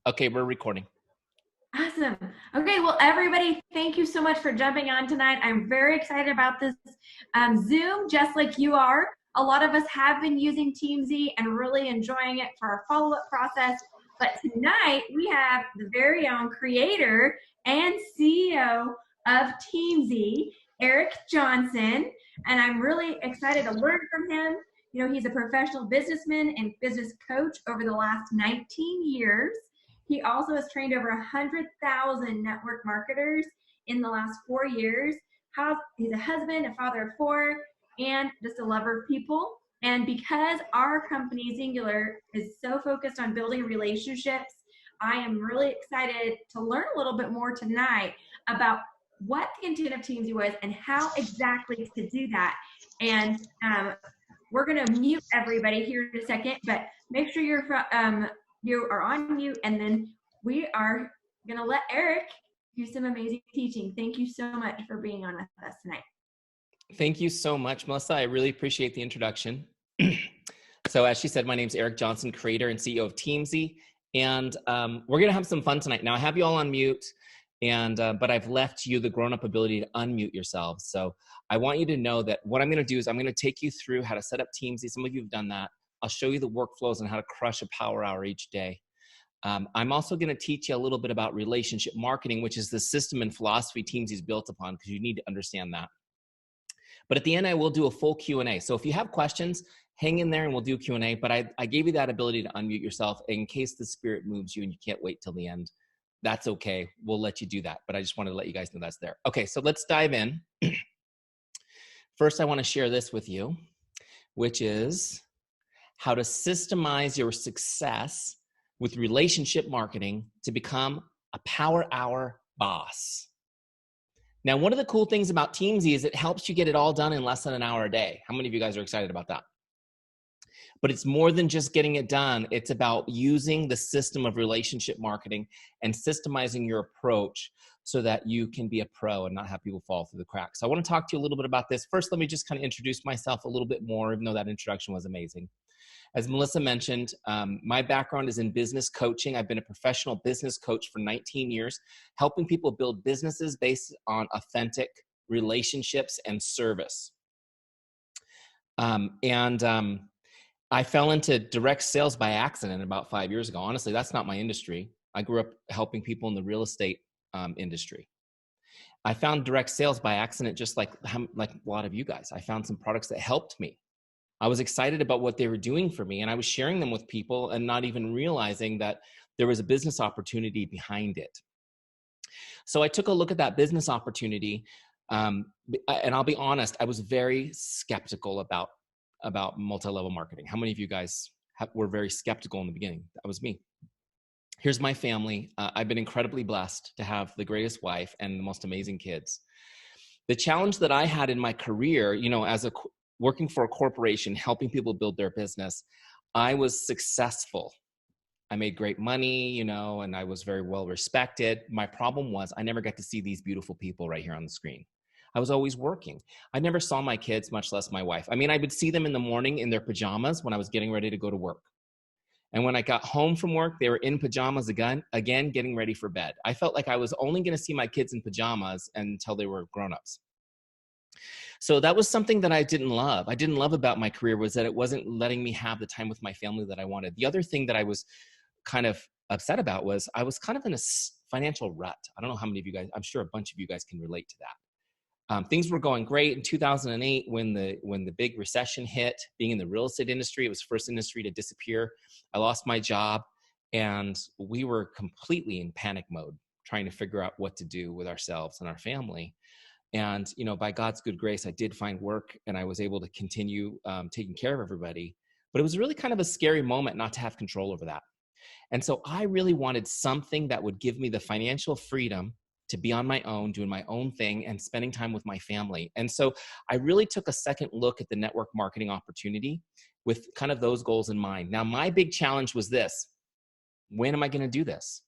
Okay, we're recording. Awesome. Okay, well, everybody, thank you so much for jumping on tonight. I'm very excited about this Zoom, just like you are. A lot of us have been using Teamzy and really enjoying it for our follow-up process. But tonight, we have the very own creator and CEO of Teamzy, Eric Johnson, and I'm really excited to learn from him. You know, he's a professional businessman and business coach over the last 19 years. He also has trained over 100,000 network marketers in the last 4 years. He's a husband, a father of 4, and just a lover of people. And because our company, Xyngular, is so focused on building relationships, I am really excited to learn a little bit more tonight about what the intent of Teamzy was and how exactly to do that. And we're going to mute everybody here in a second, but make sure you are on mute, and then we are going to let Eric do some amazing teaching. Thank you so much for being on with us tonight. Thank you so much, Melissa. I really appreciate the introduction. So as she said, my name is Eric Johnson, creator and CEO of Teamzy, and we're going to have some fun tonight. Now, I have you all on mute, and but I've left you the grown-up ability to unmute yourselves. So I want you to know that what I'm going to do is I'm going to take you through how to set up Teamzy. Some of you have done that. I'll show you the workflows and how to crush a power hour each day. I'm also going to teach you a little bit about relationship marketing, which is the system and philosophy Teamzy is built upon, because you need to understand that. But at the end, I will do a full Q&A. So if you have questions, hang in there and we'll do Q&A. But I gave you that ability to unmute yourself in case the spirit moves you and you can't wait till the end. That's okay. We'll let you do that. But I just wanted to let you guys know that's there. Okay, so let's dive in. First, I want to share this with you, which is how to systemize your success with relationship marketing to become a power hour boss. Now, one of the cool things about Teamzy is it helps you get it all done in less than an hour a day. How many of you guys are excited about that? But it's more than just getting it done. It's about using the system of relationship marketing and systemizing your approach so that you can be a pro and not have people fall through the cracks. So I want to talk to you a little bit about this. First, let me just kind of introduce myself a little bit more, even though that introduction was amazing. As Melissa mentioned, my background is in business coaching. I've been a professional business coach for 19 years, helping people build businesses based on authentic relationships and service. I fell into direct sales by accident about 5 years ago. Honestly, that's not my industry. I grew up helping people in the real estate industry. I found direct sales by accident, just like a lot of you guys. I found some products that helped me. I was excited about what they were doing for me, and I was sharing them with people and not even realizing that there was a business opportunity behind it. So I took a look at that business opportunity, and I'll be honest, I was very skeptical about multi-level marketing. How many of you guys were very skeptical in the beginning? That was me. Here's my family. I've been incredibly blessed to have the greatest wife and the most amazing kids. The challenge that I had in my career, you know, as working for a corporation, helping people build their business, I was successful. I made great money, you know, and I was very well respected. My problem was I never got to see these beautiful people right here on the screen. I was always working. I never saw my kids, much less my wife. I mean, I would see them in the morning in their pajamas when I was getting ready to go to work. And when I got home from work, they were in pajamas again, getting ready for bed. I felt like I was only going to see my kids in pajamas until they were grown-ups. So that was something that I didn't love. I didn't love about my career was that it wasn't letting me have the time with my family that I wanted. The other thing that I was kind of upset about was I was kind of in a financial rut. I don't know how many of you guys, I'm sure a bunch of you guys can relate to that. Things were going great in 2008 when the big recession hit. Being in the real estate industry, it was the first industry to disappear. I lost my job, and we were completely in panic mode, trying to figure out what to do with ourselves and our family. And, you know, by God's good grace, I did find work and I was able to continue taking care of everybody. But it was really kind of a scary moment not to have control over that. And so I really wanted something that would give me the financial freedom to be on my own, doing my own thing and spending time with my family. And so I really took a second look at the network marketing opportunity with kind of those goals in mind. Now, my big challenge was this: when am I going to do this?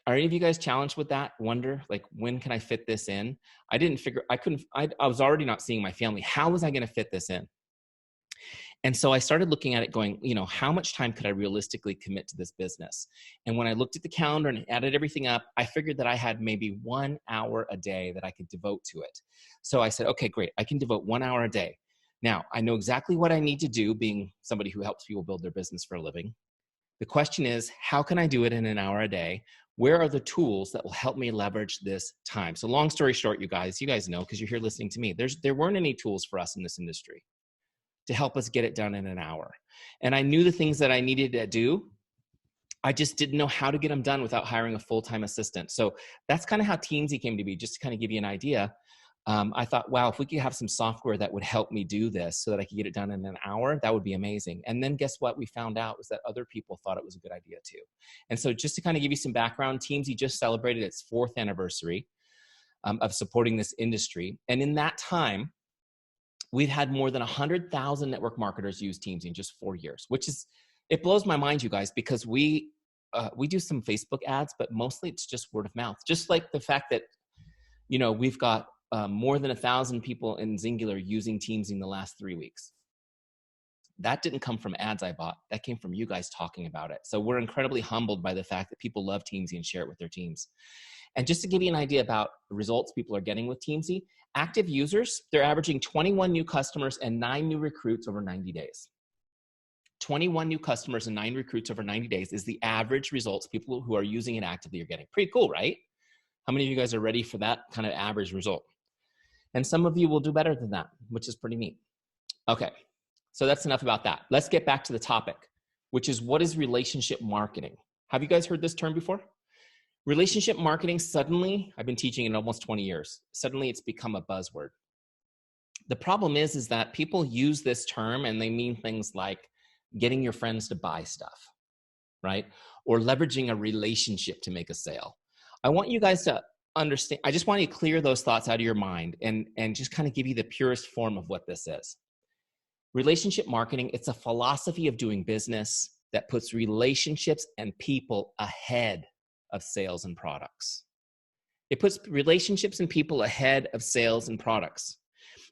Are any of you guys challenged with that? Wonder, like, when can I fit this in? I was already not seeing my family. How was I going to fit this in? And so I started looking at it going, how much time could I realistically commit to this business? And when I looked at the calendar and added everything up, I figured that I had maybe 1 hour a day that I could devote to it. So I said, okay, great. I can devote 1 hour a day. Now, I know exactly what I need to do, being somebody who helps people build their business for a living. The question is, how can I do it in an hour a day? Where are the tools that will help me leverage this time? So long story short, you guys know, because you're here listening to me, there weren't any tools for us in this industry to help us get it done in an hour. And I knew the things that I needed to do. I just didn't know how to get them done without hiring a full-time assistant. So that's kind of how Teamzy came to be, just to kind of give you an idea. I thought, wow, if we could have some software that would help me do this so that I could get it done in an hour, that would be amazing. And then guess what we found out was that other people thought it was a good idea too. And so just to kind of give you some background, Teamzy just celebrated its 4th anniversary of supporting this industry. And in that time, we've had more than 100,000 network marketers use Teamzy in just 4 years, which is, it blows my mind, you guys, because we do some Facebook ads, but mostly it's just word of mouth. Just like the fact that, we've got more than 1,000 people in Xyngular using Teamzy in the last 3 weeks. That didn't come from ads I bought. That came from you guys talking about it. So we're incredibly humbled by the fact that people love Teamzy and share it with their teams. And just to give you an idea about the results people are getting with Teamzy, active users, they're averaging 21 new customers and 9 new recruits over 90 days. 21 new customers and 9 recruits over 90 days is the average results people who are using it actively are getting. Pretty cool, right? How many of you guys are ready for that kind of average result? And some of you will do better than that, which is pretty neat. Okay, so that's enough about that. Let's get back to the topic, which is, what is relationship marketing? Have you guys heard this term before? Relationship marketing, suddenly, I've been teaching it almost 20 years. Suddenly it's become a buzzword. The problem is that people use this term and they mean things like getting your friends to buy stuff, right? Or leveraging a relationship to make a sale. I want you guys to understand, I just want you to clear those thoughts out of your mind and just kind of give you the purest form of what this is. Relationship marketing, it's a philosophy of doing business that puts relationships and people ahead of sales and products. It puts relationships and people ahead of sales and products.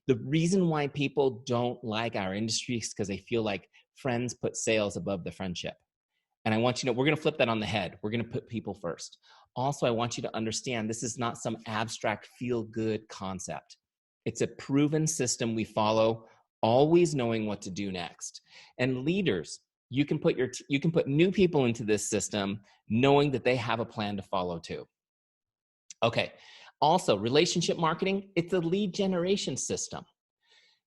The reason why people don't like our industry is because they feel like friends put sales above the friendship. And I want you to know, we're going to flip that on the head. We're going to put people first. Also, I want you to understand this is not some abstract feel-good concept. It's a proven system we follow, always knowing what to do next. And leaders, you can put new people into this system knowing that they have a plan to follow too. Okay. Also, relationship marketing, it's a lead generation system.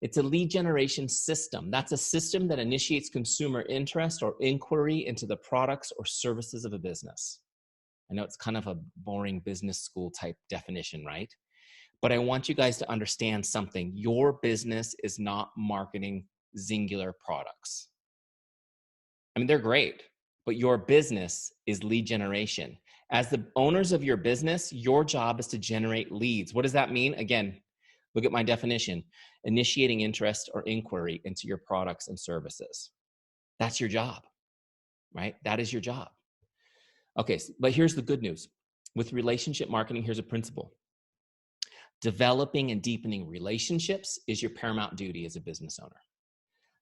It's a lead generation system. That's a system that initiates consumer interest or inquiry into the products or services of a business. I know it's kind of a boring business school type definition, right? But I want you guys to understand something. Your business is not marketing Xyngular products. I mean, they're great, but your business is lead generation. As the owners of your business, your job is to generate leads. What does that mean? Again, look at my definition. Initiating interest or inquiry into your products and services. That's your job, right? That is your job. Okay, but here's the good news. With relationship marketing, here's a principle. Developing and deepening relationships is your paramount duty as a business owner.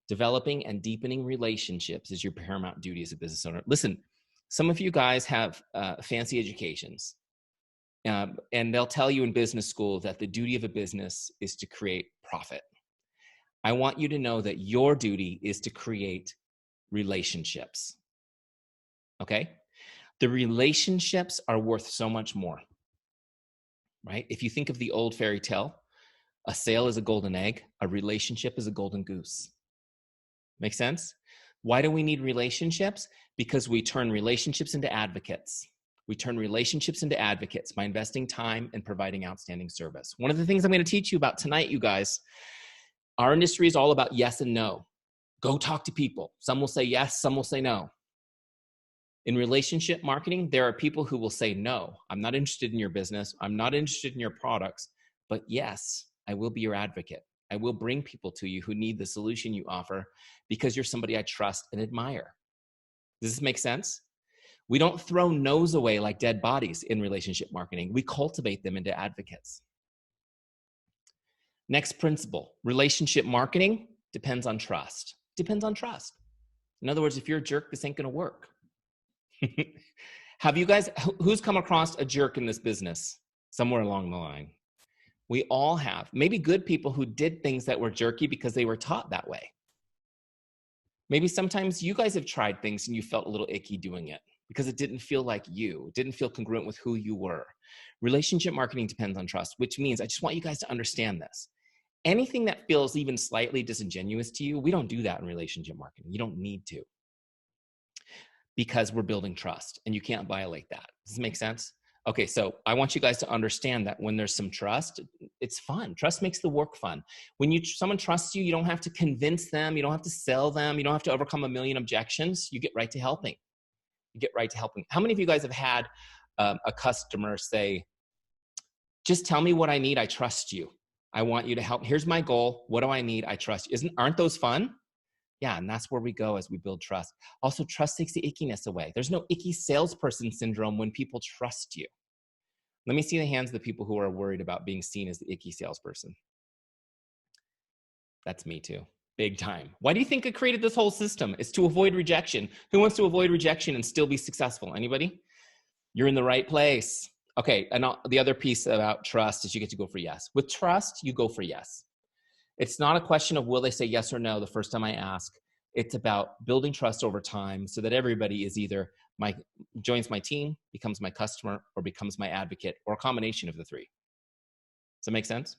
Developing and deepening relationships is your paramount duty as a business owner. Listen, some of you guys have fancy educations. And they'll tell you in business school that the duty of a business is to create profit. I want you to know that your duty is to create relationships. Okay? The relationships are worth so much more, right? If you think of the old fairy tale, a sale is a golden egg, a relationship is a golden goose. Make sense? Why do we need relationships? Because we turn relationships into advocates. We turn relationships into advocates by investing time and providing outstanding service. One of the things I'm going to teach you about tonight, you guys, our industry is all about yes and no. Go talk to people. Some will say yes, some will say no. In relationship marketing, there are people who will say, no, I'm not interested in your business. I'm not interested in your products, but yes, I will be your advocate. I will bring people to you who need the solution you offer because you're somebody I trust and admire. Does this make sense? We don't throw no's away like dead bodies in relationship marketing. We cultivate them into advocates. Next principle, relationship marketing depends on trust. depends on trust. In other words, if you're a jerk, this ain't going to work. Have you guys, who's come across a jerk in this business somewhere along the line? We all have. Maybe good people who did things that were jerky because they were taught that way. Maybe sometimes you guys have tried things and you felt a little icky doing it because it didn't feel like you. It didn't feel congruent with who you were. Relationship marketing depends on trust, which means I just want you guys to understand this. Anything that feels even slightly disingenuous to you, we don't do that in relationship marketing. You don't need to, because we're building trust and you can't violate that. Does this make sense? Okay, so I want you guys to understand that when there's some trust, it's fun. Trust makes the work fun. When someone trusts you, you don't have to convince them. You don't have to sell them. You don't have to overcome a million objections. You get right to helping. You get right to helping. How many of you guys have had a customer say, just tell me what I need. I trust you. I want you to help. Here's my goal. What do I need? I trust you. Aren't those fun? Yeah, and that's where we go as we build trust. Also, trust takes the ickiness away. There's no icky salesperson syndrome when people trust you. Let me see the hands of the people who are worried about being seen as the icky salesperson. That's me too, big time. Why do you think I created this whole system? It's to avoid rejection. Who wants to avoid rejection and still be successful? Anybody? You're in the right place. Okay, and the other piece about trust is you get to go for yes. With trust, you go for yes. It's not a question of will they say yes or no the first time I ask. It's about building trust over time so that everybody is either joins my team, becomes my customer, or becomes my advocate, or a combination of the three. Does that make sense?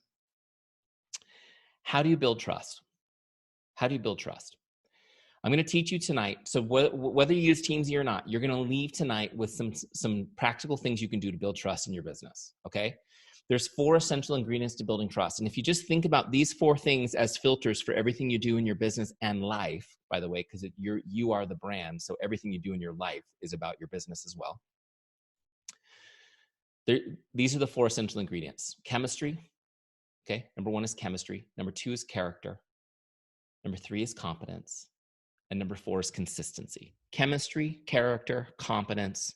How do you build trust? How do you build trust? I'm going to teach you tonight. So whether you use Teamzy or not, you're going to leave tonight with some practical things you can do to build trust in your business. Okay. There's 4 essential ingredients to building trust. And if you just think about these 4 things as filters for everything you do in your business and life, by the way, because you are the brand. So everything you do in your life is about your business as well. These are the 4 essential ingredients. Chemistry. Okay. Number 1 is chemistry. Number 2 is character. Number 3 is competence. And number 4 is consistency. Chemistry, character, competence,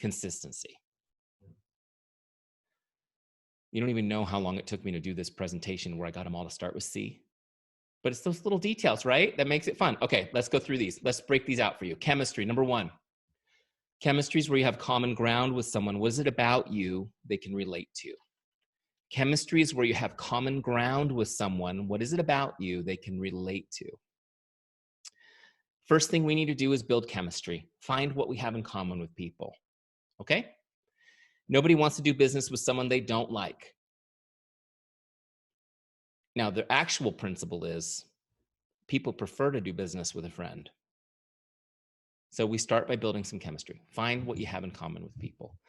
consistency. You don't even know how long it took me to do this presentation where I got them all to start with C. But it's those little details, right? That makes it fun. Okay, let's go through these. Let's break these out for you. Chemistry, number 1. Chemistry is where you have common ground with someone. What is it about you they can relate to? Chemistry is where you have common ground with someone. What is it about you they can relate to? First thing we need to do is build chemistry. Find what we have in common with people, okay? Nobody wants to do business with someone they don't like. Now, the actual principle is people prefer to do business with a friend. So we start by building some chemistry. Find what you have in common with people.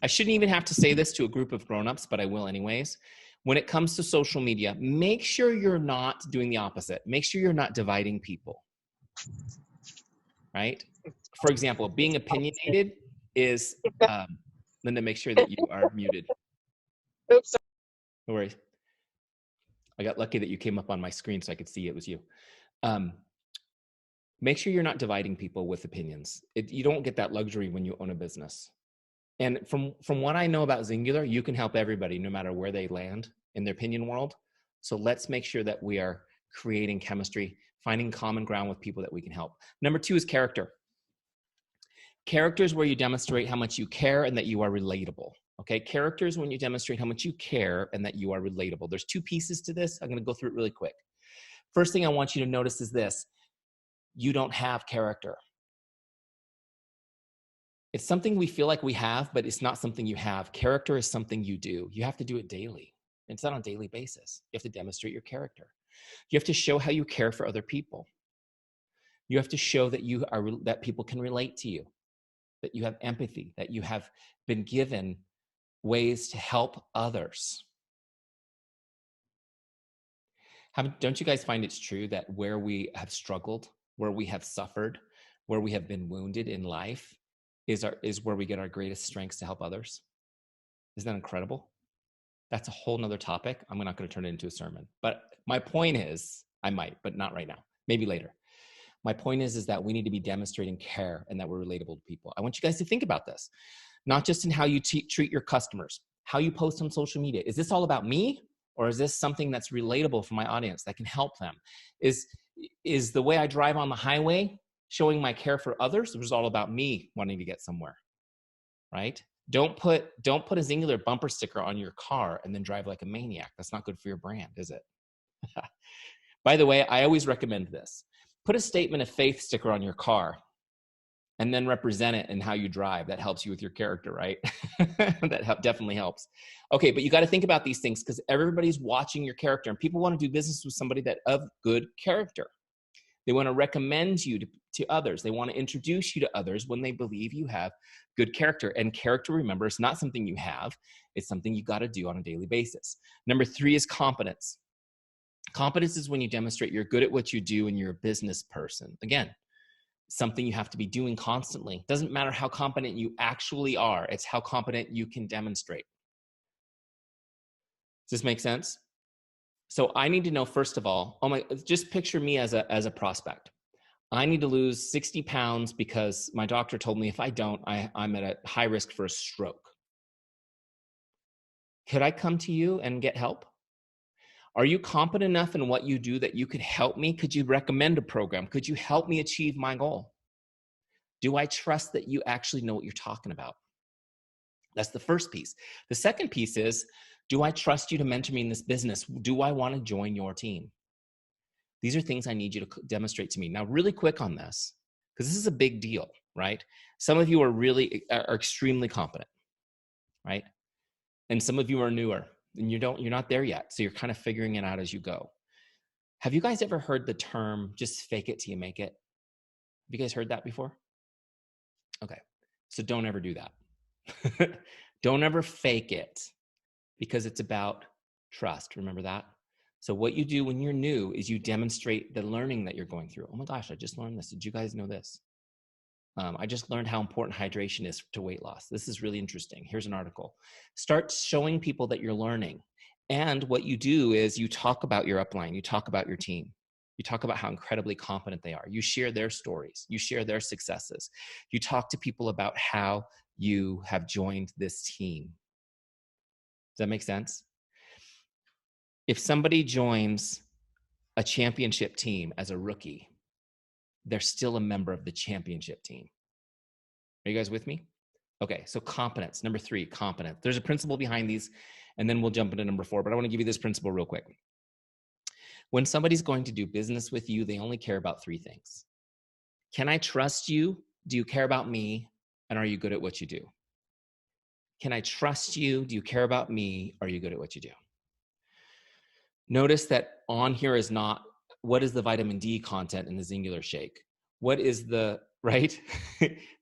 I shouldn't even have to say this to a group of grown-ups, but I will anyways. When it comes to social media, make sure you're not doing the opposite. Make sure you're not dividing people. Right? For example, being opinionated is, Linda, make sure that you are muted. Oops. No worries. I got lucky that you came up on my screen so I could see it was you. Make sure you're not dividing people with opinions. You don't get that luxury when you own a business. And from what I know about Xyngular, you can help everybody no matter where they land in their opinion world. So let's make sure that we are creating chemistry, finding common ground with people that we can help. Number 2 is character. Character is where you demonstrate how much you care and that you are relatable. Okay, character is when you demonstrate how much you care and that you are relatable. There's 2 pieces to this. I'm going to go through it really quick. First thing I want you to notice is this. You don't have character. It's something we feel like we have, but it's not something you have. Character is something you do. You have to do it daily. It's not on a daily basis. You have to demonstrate your character. You have to show how you care for other people. You have to show that that people can relate to you, that you have empathy, that you have been given ways to help others. Don't you guys find it's true that where we have struggled, where we have suffered, where we have been wounded in life is where we get our greatest strengths to help others? Isn't that incredible? That's a whole nother topic. I'm not going to turn it into a sermon. But my point is, I might, but not right now. Maybe later. My point is that we need to be demonstrating care and that we're relatable to people. I want you guys to think about this, not just in how you treat your customers, how you post on social media. Is this all about me? Or is this something that's relatable for my audience that can help them? Is the way I drive on the highway showing my care for others? It was all about me wanting to get somewhere, right? Don't put a Xyngular bumper sticker on your car and then drive like a maniac. That's not good for your brand, is it? By the way, I always recommend this. Put a statement of faith sticker on your car and then represent it in how you drive. That helps you with your character, right? That definitely helps. Okay, but you got to think about these things because everybody's watching your character and people want to do business with somebody that of good character. They want to recommend you to others. They want to introduce you to others when they believe you have good character. And character, remember, is not something you have. It's something you got to do on a daily basis. Number 3 is competence. Competence is when you demonstrate you're good at what you do and you're a business person. Again, something you have to be doing constantly. Doesn't matter how competent you actually are. It's how competent you can demonstrate. Does this make sense? So I need to know, first of all, just picture me as a prospect. I need to lose 60 pounds because my doctor told me if I don't, I'm at a high risk for a stroke. Could I come to you and get help? Are you competent enough in what you do that you could help me? Could you recommend a program? Could you help me achieve my goal? Do I trust that you actually know what you're talking about? That's the first piece. The second piece is, do I trust you to mentor me in this business? Do I want to join your team? These are things I need you to demonstrate to me. Now, really quick on this, because this is a big deal, right? Some of you are extremely competent, right? And some of you are newer and you're not there yet. So you're kind of figuring it out as you go. Have you guys ever heard the term, just fake it till you make it? Have you guys heard that before? Okay. So don't ever do that. Don't ever fake it because it's about trust. Remember that? So what you do when you're new is you demonstrate the learning that you're going through. Oh my gosh, I just learned this. Did you guys know this? I just learned how important hydration is to weight loss. This is really interesting. Here's an article. Start showing people that you're learning. And what you do is you talk about your upline. You talk about your team. You talk about how incredibly competent they are. You share their stories. You share their successes. You talk to people about how you have joined this team. Does that make sense? If somebody joins a championship team as a rookie, they're still a member of the championship team. Are you guys with me? Okay, so competence. Number 3, competence. There's a principle behind these, and then we'll jump into number 4, but I want to give you this principle real quick. When somebody's going to do business with you, they only care about 3 things. Can I trust you? Do you care about me? And are you good at what you do? Can I trust you? Do you care about me? Are you good at what you do? Notice that on here is not, what is the vitamin D content in the Xyngular shake? What is the, right?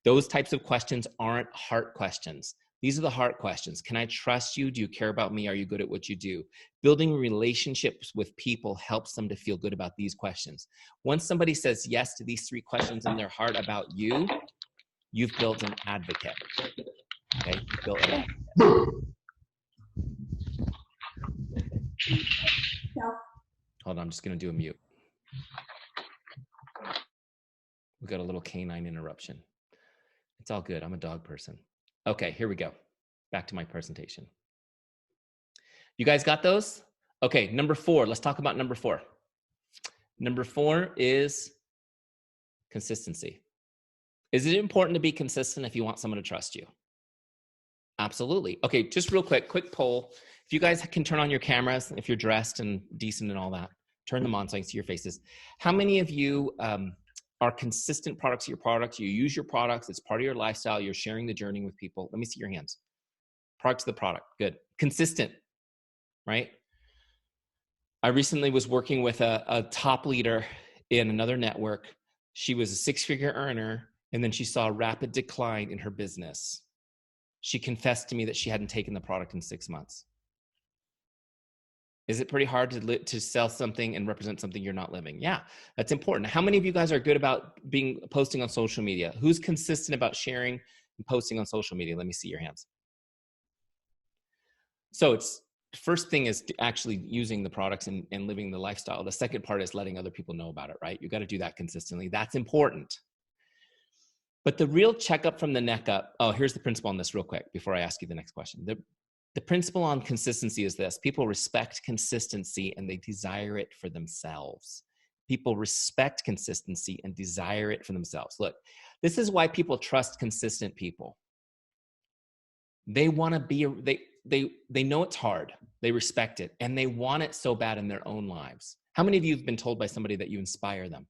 Those types of questions aren't heart questions. These are the heart questions. Can I trust you? Do you care about me? Are you good at what you do? Building relationships with people helps them to feel good about these questions. Once somebody says yes to these 3 questions in their heart about you, you've built an advocate. Okay, you've built an advocate. Hold on, I'm just gonna do a mute. We got a little canine interruption. It's all good. I'm a dog person. Okay, here we go. Back to my presentation. You guys got those? Okay, number 4. Let's talk about number 4. Number 4 is consistency. Is it important to be consistent if you want someone to trust you? Absolutely. Okay, just real quick poll. If you guys can turn on your cameras, if you're dressed and decent and all that, turn them on so I can see your faces. How many of you are consistent products of your products? You use your products. It's part of your lifestyle. You're sharing the journey with people. Let me see your hands. Products of the product. Good. Consistent, right? I recently was working with a top leader in another network. She was a 6-figure earner, and then she saw a rapid decline in her business. She confessed to me that she hadn't taken the product in 6 months. Is it pretty hard to sell something and represent something you're not living? Yeah, that's important. How many of you guys are good about posting on social media? Who's consistent about sharing and posting on social media? Let me see your hands. So it's first thing is actually using the products and living the lifestyle. The second part is letting other people know about it, right? You got to do that consistently. That's important. But the real checkup from the neck up, oh, here's the principle on this real quick before I ask you the next question. The principle on consistency is this: people respect consistency and they desire it for themselves. People respect consistency and desire it for themselves. Look, this is why people trust consistent people. They want to be, they know it's hard. They respect it and they want it so bad in their own lives. How many of you have been told by somebody that you inspire them?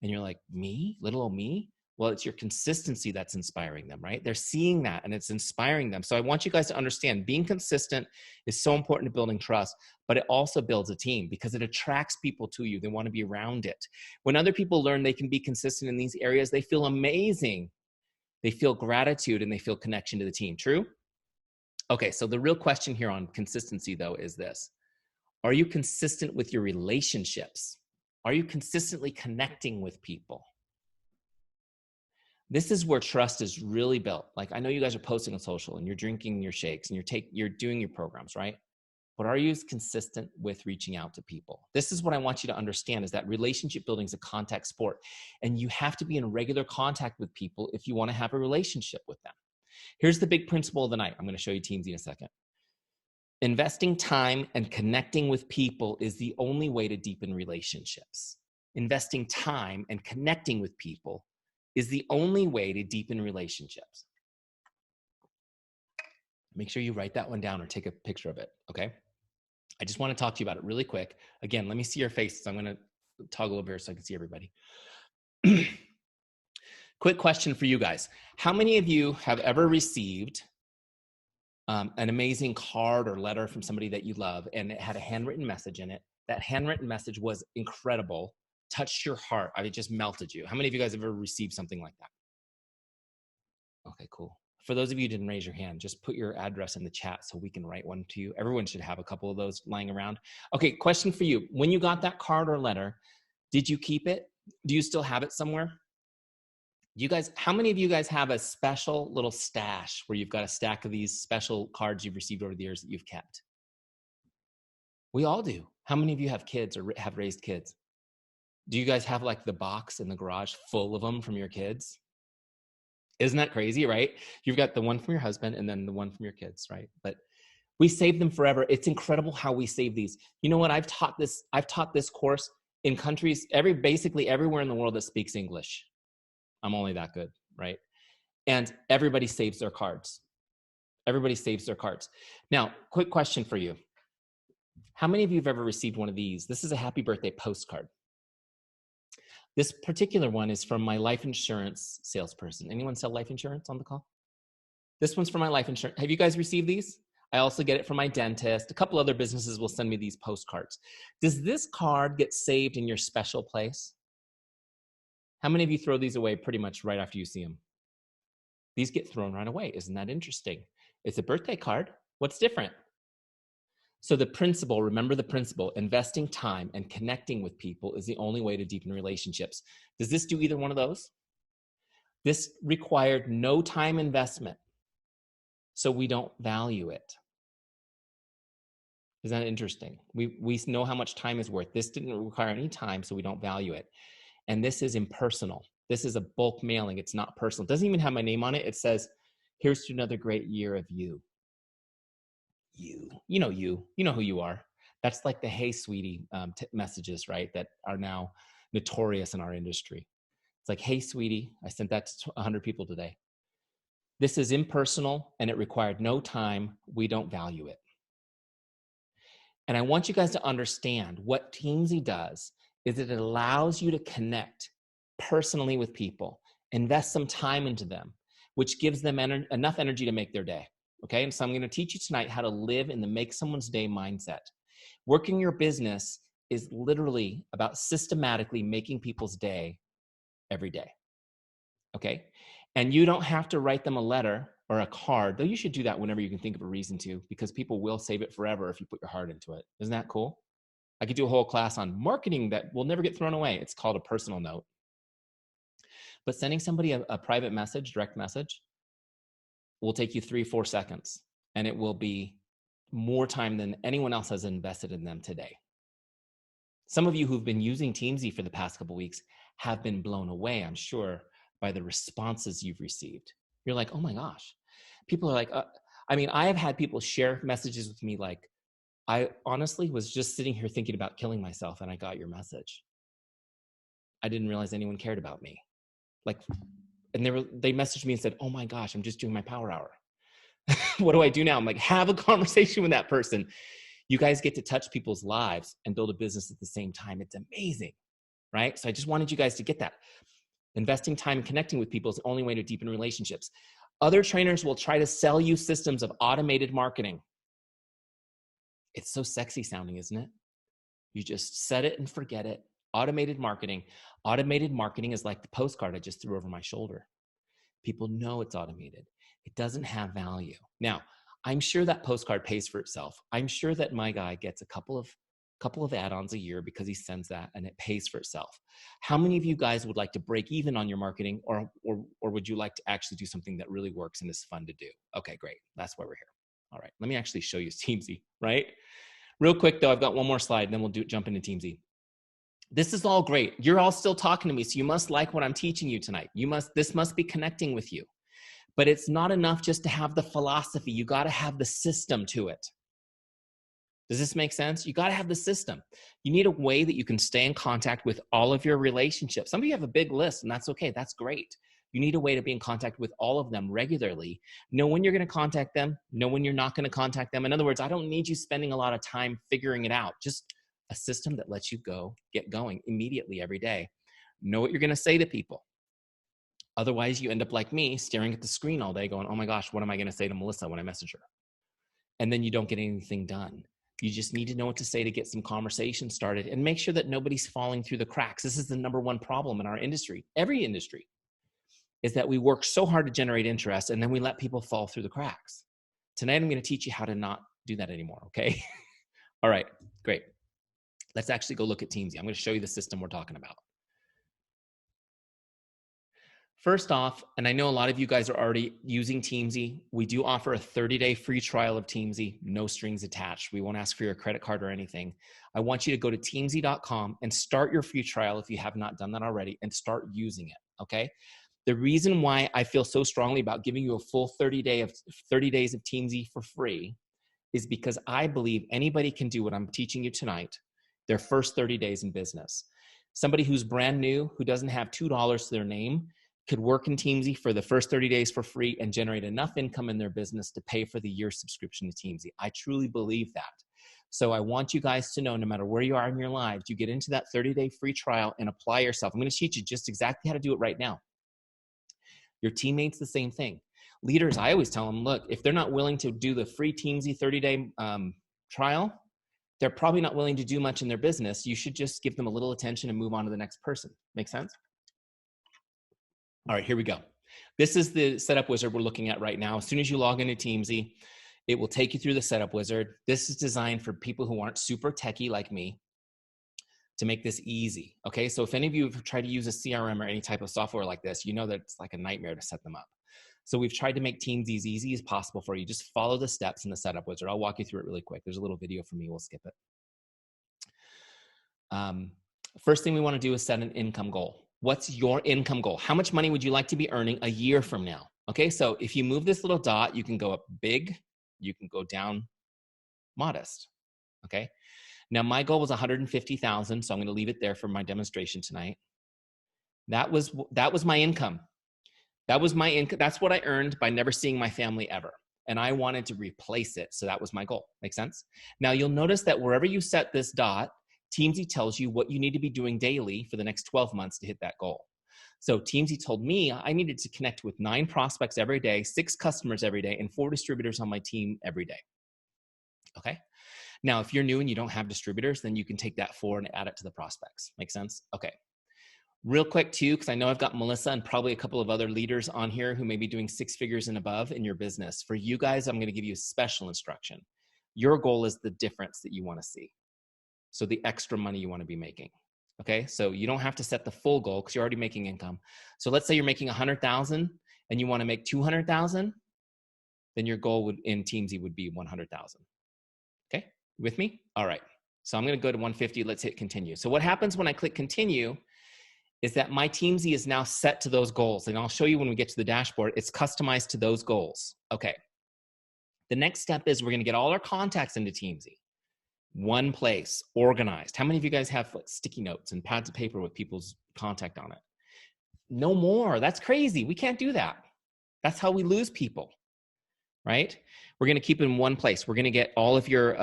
And you're like, me? Little old me? Well, it's your consistency that's inspiring them, right? They're seeing that and it's inspiring them. So I want you guys to understand being consistent is so important to building trust, but it also builds a team because it attracts people to you. They want to be around it. When other people learn they can be consistent in these areas, they feel amazing. They feel gratitude and they feel connection to the team. True? Okay, so the real question here on consistency, though, is this. Are you consistent with your relationships? Are you consistently connecting with people? This is where trust is really built. Like, I know you guys are posting on social and you're drinking your shakes and you're doing your programs, right? But are you consistent with reaching out to people? This is what I want you to understand is that relationship building is a contact sport. And you have to be in regular contact with people if you want to have a relationship with them. Here's the big principle of the night. I'm going to show you Teamzy in a second. Investing time and connecting with people is the only way to deepen relationships. Investing time and connecting with people is the only way to deepen relationships. Make sure you write that one down or take a picture of it, okay? I just want to talk to you about it really quick. Again, let me see your faces. I'm going to toggle over here so I can see everybody. Quick question for you guys. How many of you have ever received an amazing card or letter from somebody that you love and it had a handwritten message in it? That handwritten message was incredible, touched your heart. I mean, it just melted you. How many of you guys have ever received something like that? Okay, cool. For those of you who didn't raise your hand, just put your address in the chat so we can write one to you. Everyone should have a couple of those lying around. Okay, question for you. When you got that card or letter, did you keep it? Do you still have it somewhere? You guys, how many of you guys have a special little stash where you've got a stack of these special cards you've received over the years that you've kept? We all do. How many of you have kids or have raised kids? Do you guys have like the box in the garage full of them from your kids? Isn't that crazy, right? You've got the one from your husband and then the one from your kids, right? But we save them forever. It's incredible how we save these. You know what? I've taught this course in countries, basically everywhere in the world that speaks English. I'm only that good, right? And everybody saves their cards. Everybody saves their cards. Now, quick question for you. How many of you have ever received one of these? This is a happy birthday postcard. This particular one is from my life insurance salesperson. Anyone sell life insurance on the call? This one's from my life insurance. Have you guys received these? I also get it from my dentist. A couple other businesses will send me these postcards. Does this card get saved in your special place? How many of you throw these away pretty much right after you see them? These get thrown right away. Isn't that interesting? It's a birthday card. What's different? So the principle, remember the principle, investing time and connecting with people is the only way to deepen relationships. Does this do either one of those? This required no time investment, so we don't value it. Isn't that interesting? We know how much time is worth. This didn't require any time, so we don't value it. And this is impersonal. This is a bulk mailing. It's not personal. It doesn't even have my name on it. It says, here's to another great year of you. You know who you are. That's like the hey sweetie messages, right? That are now notorious in our industry. It's like, hey sweetie, I sent that to 100 people today. This is impersonal and it required no time. We don't value it. And I want you guys to understand what Teamzy does is it allows you to connect personally with people, invest some time into them, which gives them enough energy to make their day. Okay, and so I'm going to teach you tonight how to live in the make someone's day mindset. Working your business is literally about systematically making people's day every day. Okay, and you don't have to write them a letter or a card, though you should do that whenever you can think of a reason to, because people will save it forever if you put your heart into it. Isn't that cool? I could do a whole class on marketing that will never get thrown away. It's called a personal note. But sending somebody a private message, direct message, will take you 3-4 seconds, and it will be more time than anyone else has invested in them today. Some of you who've been using Teamzy for the past couple of weeks have been blown away, I'm sure, by the responses you've received. You're like, oh my gosh. People are like, I have had people share messages with me like, I honestly was just sitting here thinking about killing myself and I got your message. I didn't realize anyone cared about me. Like, and they messaged me and said, oh my gosh, I'm just doing my power hour. What do I do now? I'm like, have a conversation with that person. You guys get to touch people's lives and build a business at the same time. It's amazing, right? So I just wanted you guys to get that. Investing time and connecting with people is the only way to deepen relationships. Other trainers will try to sell you systems of automated marketing. It's so sexy sounding, isn't it? You just set it and forget it. Automated marketing. Automated marketing is like the postcard I just threw over my shoulder. People know it's automated. It doesn't have value. Now, I'm sure that postcard pays for itself. I'm sure that my guy gets a couple of add-ons a year because he sends that and it pays for itself. How many of you guys would like to break even on your marketing, or would you like to actually do something that really works and is fun to do? Okay, great. That's why we're here. All right, let me actually show you Teamzy, right? Real quick though, I've got one more slide and then we'll jump into Teamzy. This is all great. You're all still talking to me, so you must like what I'm teaching you tonight. This must be connecting with you. But it's not enough just to have the philosophy. You got to have the system to it. Does this make sense? You got to have the system. You need a way that you can stay in contact with all of your relationships. Some of you have a big list, and that's okay. That's great. You need a way to be in contact with all of them regularly. Know when you're going to contact them. Know when you're not going to contact them. In other words, I don't need you spending a lot of time figuring it out. Just a system that lets you get going immediately every day. Know what you're going to say to people. Otherwise, you end up like me, staring at the screen all day going, oh my gosh, what am I going to say to Melissa when I message her? And then you don't get anything done. You just need to know what to say to get some conversation started and make sure that nobody's falling through the cracks. This is the number one problem in our industry, every industry, is that we work so hard to generate interest and then we let people fall through the cracks. Tonight, I'm going to teach you how to not do that anymore, okay? All right, great. Let's actually go look at Teamzy. I'm going to show you the system we're talking about. First off, and I know a lot of you guys are already using Teamzy, we do offer a 30-day free trial of Teamzy, no strings attached. We won't ask for your credit card or anything. I want you to go to teamzy.com and start your free trial if you have not done that already and start using it, okay? The reason why I feel so strongly about giving you a full 30 days of Teamzy for free is because I believe anybody can do what I'm teaching you tonight, their first 30 days in business. Somebody who's brand new, who doesn't have $2 to their name, could work in Teamzy for the first 30 days for free and generate enough income in their business to pay for the year subscription to Teamzy. I truly believe that. So I want you guys to know, no matter where you are in your lives, you get into that 30-day free trial and apply yourself. I'm going to teach you just exactly how to do it right now. Your teammates, the same thing. Leaders, I always tell them, look, if they're not willing to do the free Teamzy 30-day trial, they're probably not willing to do much in their business. You should just give them a little attention and move on to the next person. Make sense? All right, here we go. This is the setup wizard we're looking at right now. As soon as you log into Teamzy, it will take you through the setup wizard. This is designed for people who aren't super techie like me to make this easy, okay? So if any of you have tried to use a CRM or any type of software like this, you know that it's like a nightmare to set them up. So we've tried to make Teamzy as easy as possible for you. Just follow the steps in the setup wizard. I'll walk you through it really quick. There's a little video from me. We'll skip it. First thing we want to do is set an income goal. What's your income goal? How much money would you like to be earning a year from now? Okay, so if you move this little dot, you can go up big, you can go down modest, okay? Now my goal was 150,000, so I'm gonna leave it there for my demonstration tonight. That was my income. That was my income. That's what I earned by never seeing my family ever. And I wanted to replace it, so that was my goal. Make sense? Now you'll notice that wherever you set this dot, Teamzy tells you what you need to be doing daily for the next 12 months to hit that goal. So Teamzy told me I needed to connect with 9 prospects every day, 6 customers every day, and 4 distributors on my team every day. Okay? Now, if you're new and you don't have distributors, then you can take that 4 and add it to the prospects. Make sense? Okay. Real quick too, because I know I've got Melissa and probably a couple of other leaders on here who may be doing 6 figures and above in your business. For you guys, I'm going to give you a special instruction. Your goal is the difference that you want to see. So the extra money you want to be making. Okay, so you don't have to set the full goal because you're already making income. So let's say you're making 100,000 and you want to make 200,000, then your goal in Teamzy would be 100,000. Okay, with me? All right. So I'm going to go to 150. Let's hit continue. So what happens when I click continue is that my Teamzy is now set to those goals. And I'll show you when we get to the dashboard, it's customized to those goals. Okay. The next step is we're going to get all our contacts into Teamzy. One place, organized. How many of you guys have like sticky notes and pads of paper with people's contact on it? No more. That's crazy. We can't do that. That's how we lose people, right? We're going to keep it in one place. We're going to get all of your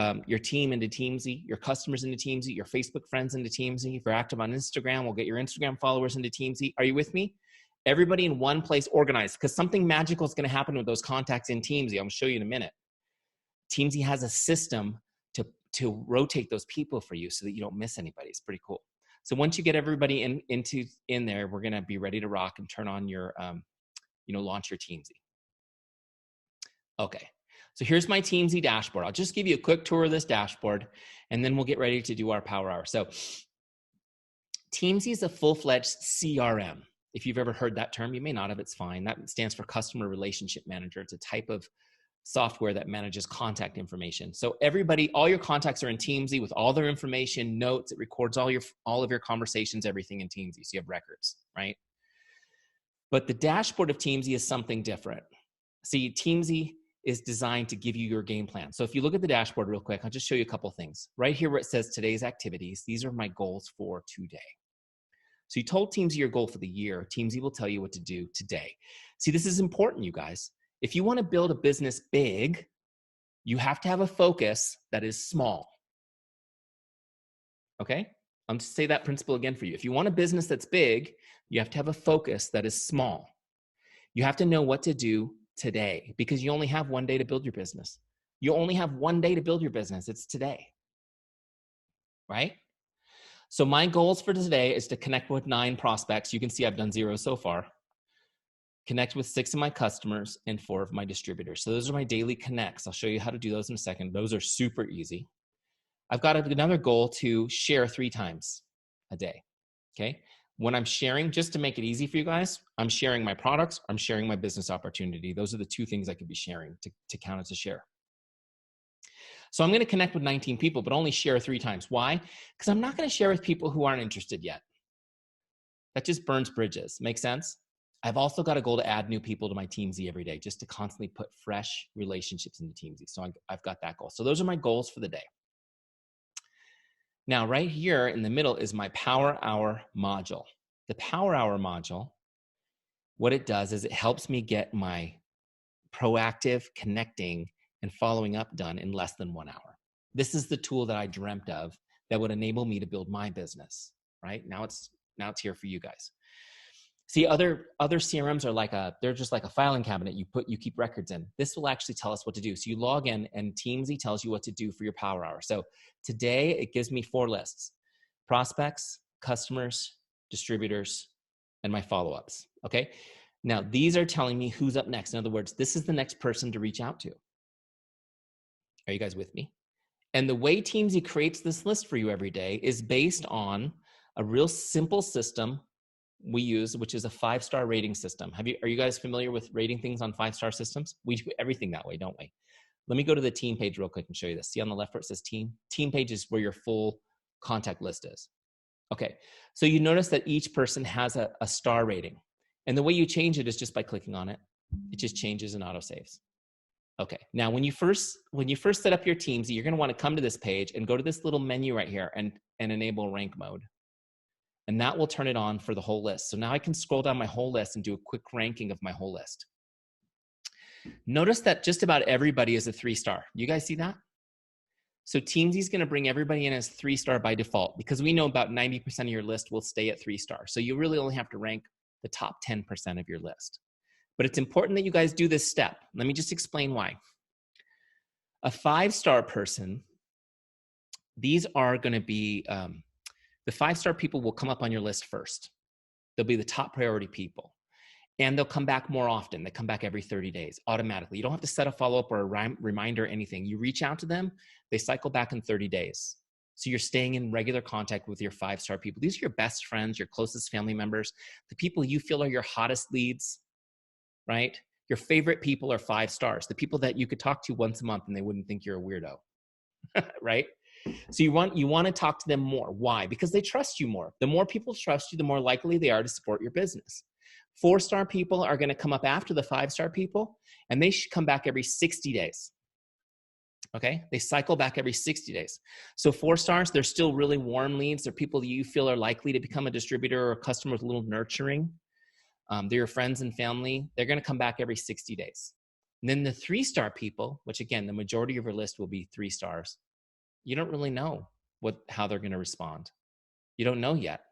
team into Teamzy, your customers into Teamzy, your Facebook friends into Teamzy. If you're active on Instagram, we'll get your Instagram followers into Teamzy. Are you with me? Everybody in one place, organized, because something magical is going to happen with those contacts in Teamzy. I'm going to show you in a minute. Teamzy has a system to rotate those people for you so that you don't miss anybody. It's pretty cool. So once you get everybody in there, we're going to be ready to rock and turn on your, launch your Teamzy. Okay. So here's my Teamzy dashboard. I'll just give you a quick tour of this dashboard, and then we'll get ready to do our power hour. So Teamzy is a full-fledged CRM. If you've ever heard that term, you may not have, it's fine. That stands for Customer Relationship Manager. It's a type of software that manages contact information. So everybody, all your contacts are in Teamzy with all their information, notes. It records all of your conversations, everything in Teamzy. So you have records, right? But the dashboard of Teamzy is something different. See, Teamzy is designed to give you your game plan. So if you look at the dashboard real quick, I'll just show you a couple things. Right here where it says today's activities, these are my goals for today. So you told Teamzy your goal for the year. Teamzy will tell you what to do today. See, this is important, you guys. If you want to build a business big, you have to have a focus that is small. Okay? I'm going to say that principle again for you. If you want a business that's big, you have to have a focus that is small. You have to know what to do today because you only have one day to build your business. You only have one day to build your business. It's today. Right? So my goals for today is to connect with 9 prospects. You can see I've done 0 so far. Connect with 6 of my customers and 4 of my distributors. So those are my daily connects. I'll show you how to do those in a second. Those are super easy. I've got another goal to share 3 times a day, okay? When I'm sharing, just to make it easy for you guys, I'm sharing my products, I'm sharing my business opportunity. Those are the 2 things I could be sharing to count as a share. So I'm gonna connect with 19 people, but only share 3 times. Why? Because I'm not gonna share with people who aren't interested yet. That just burns bridges. Make sense? I've also got a goal to add new people to my Teamzy every day, just to constantly put fresh relationships into Teamzy. So I've got that goal. So those are my goals for the day. Now, right here in the middle is my Power Hour module. The Power Hour module, what it does is it helps me get my proactive connecting and following up done in less than 1 hour. This is the tool that I dreamt of that would enable me to build my business, right? Now it's here for you guys. See, other CRMs are they're just like a filing cabinet you keep records in. This will actually tell us what to do. So you log in and Teamzy tells you what to do for your power hour. So today it gives me 4 lists: prospects, customers, distributors, and my follow-ups, okay? Now these are telling me who's up next. In other words, this is the next person to reach out to. Are you guys with me? And the way Teamzy creates this list for you every day is based on a real simple system we use, which is a 5-star rating system. Are you guys familiar with rating things on 5-star systems? We do everything that way, don't we? Let me go to the team page real quick and show you this. See on the left where it says team? Team page is where your full contact list is. Okay, so you notice that each person has a star rating. And the way you change it is just by clicking on it. It just changes and auto-saves. Okay, now when you first set up your Teamzy, you're gonna wanna come to this page and go to this little menu right here and enable rank mode. And that will turn it on for the whole list. So now I can scroll down my whole list and do a quick ranking of my whole list. Notice that just about everybody is a 3-star. You guys see that? So Teamzy is going to bring everybody in as 3-star by default because we know about 90% of your list will stay at 3-star. So you really only have to rank the top 10% of your list. But it's important that you guys do this step. Let me just explain why. A 5-star person, these are going to be, the 5-star people will come up on your list first. They'll be the top priority people. And they'll come back more often. They come back every 30 days automatically. You don't have to set a follow-up or a reminder or anything. You reach out to them, they cycle back in 30 days. So you're staying in regular contact with your 5-star people. These are your best friends, your closest family members, the people you feel are your hottest leads, right? Your favorite people are 5 stars, the people that you could talk to once a month and they wouldn't think you're a weirdo, right? So you want to talk to them more. Why? Because they trust you more. The more people trust you, the more likely they are to support your business. 4-star people are going to come up after the 5-star people, and they should come back every 60 days. Okay, they cycle back every 60 days. So 4 stars, they're still really warm leads. They're people that you feel are likely to become a distributor or a customer with a little nurturing. They're your friends and family. They're going to come back every 60 days. And then the 3-star people, which again, the majority of your list will be 3 stars. You don't really know how they're going to respond. You don't know yet.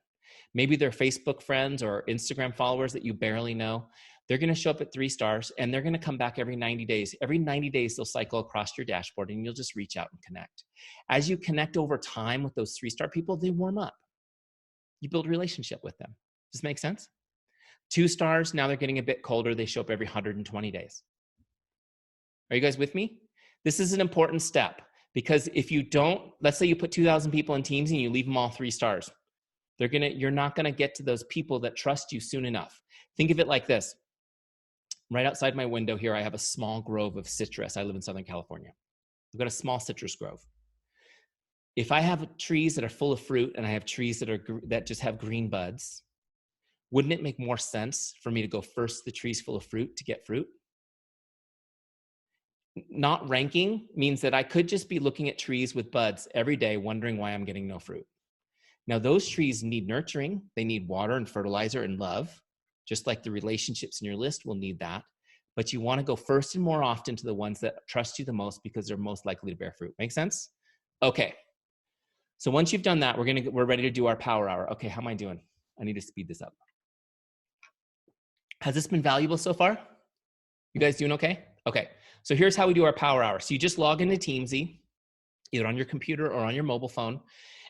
Maybe they're Facebook friends or Instagram followers that you barely know. They're going to show up at 3 stars and they're going to come back every 90 days. Every 90 days, they'll cycle across your dashboard and you'll just reach out and connect. As you connect over time with those 3-star people, they warm up. You build a relationship with them. Does this make sense? 2 stars, now they're getting a bit colder. They show up every 120 days. Are you guys with me? This is an important step because if you don't, let's say you put 2,000 people in Teamzy and you leave them all 3 stars. You're not going to get to those people that trust you soon enough. Think of it like this. Right outside my window here, I have a small grove of citrus. I live in Southern California. I've got a small citrus grove. If I have trees that are full of fruit and I have trees that just have green buds, wouldn't it make more sense for me to go first the trees full of fruit to get fruit? Not ranking means that I could just be looking at trees with buds every day, wondering why I'm getting no fruit. Now, those trees need nurturing. They need water and fertilizer and love, just like the relationships in your list will need that. But you want to go first and more often to the ones that trust you the most because they're most likely to bear fruit. Make sense? Okay. So once you've done that, we're ready to do our power hour. Okay, how am I doing? I need to speed this up. Has this been valuable so far? You guys doing okay? Okay. So here's how we do our power hour. So you just log into Teamzy, either on your computer or on your mobile phone,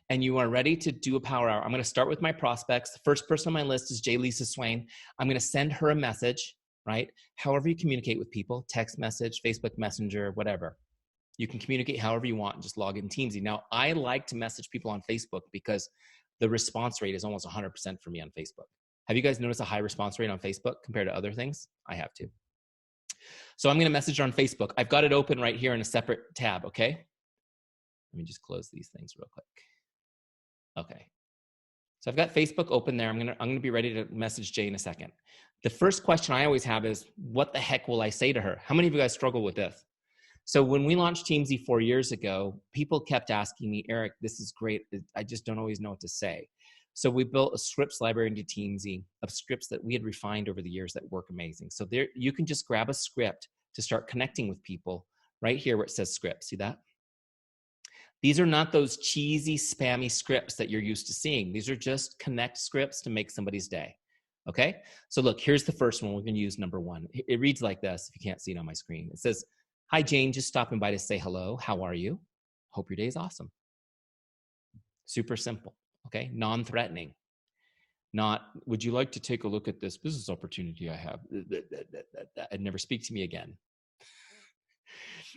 and you are ready to do a power hour. I'm going to start with my prospects. The first person on my list is J. Lisa Swain. I'm going to send her a message, right? However you communicate with people, text message, Facebook Messenger, whatever. You can communicate however you want and just log in Teamzy. Now, I like to message people on Facebook because the response rate is almost 100% for me on Facebook. Have you guys noticed a high response rate on Facebook compared to other things? I have too. So I'm going to message her on Facebook. I've got it open right here in a separate tab, okay? Let me just close these things real quick. Okay. So I've got Facebook open there. I'm going to be ready to message Jay in a second. The first question I always have is, what the heck will I say to her? How many of you guys struggle with this? So when we launched Teamzy 4 years ago, people kept asking me, Eric, this is great. I just don't always know what to say. So we built a scripts library into Teamzy of scripts that we had refined over the years that work amazing. So there, you can just grab a script to start connecting with people right here where it says scripts. See that? These are not those cheesy, spammy scripts that you're used to seeing. These are just connect scripts to make somebody's day. Okay? So look, here's the first one. We're going to use number 1. It reads like this, if you can't see it on my screen. It says, hi, Jane, just stopping by to say hello. How are you? Hope your day is awesome. Super simple. Okay? Non-threatening. Not, would you like to take a look at this business opportunity I have? And never speak to me again.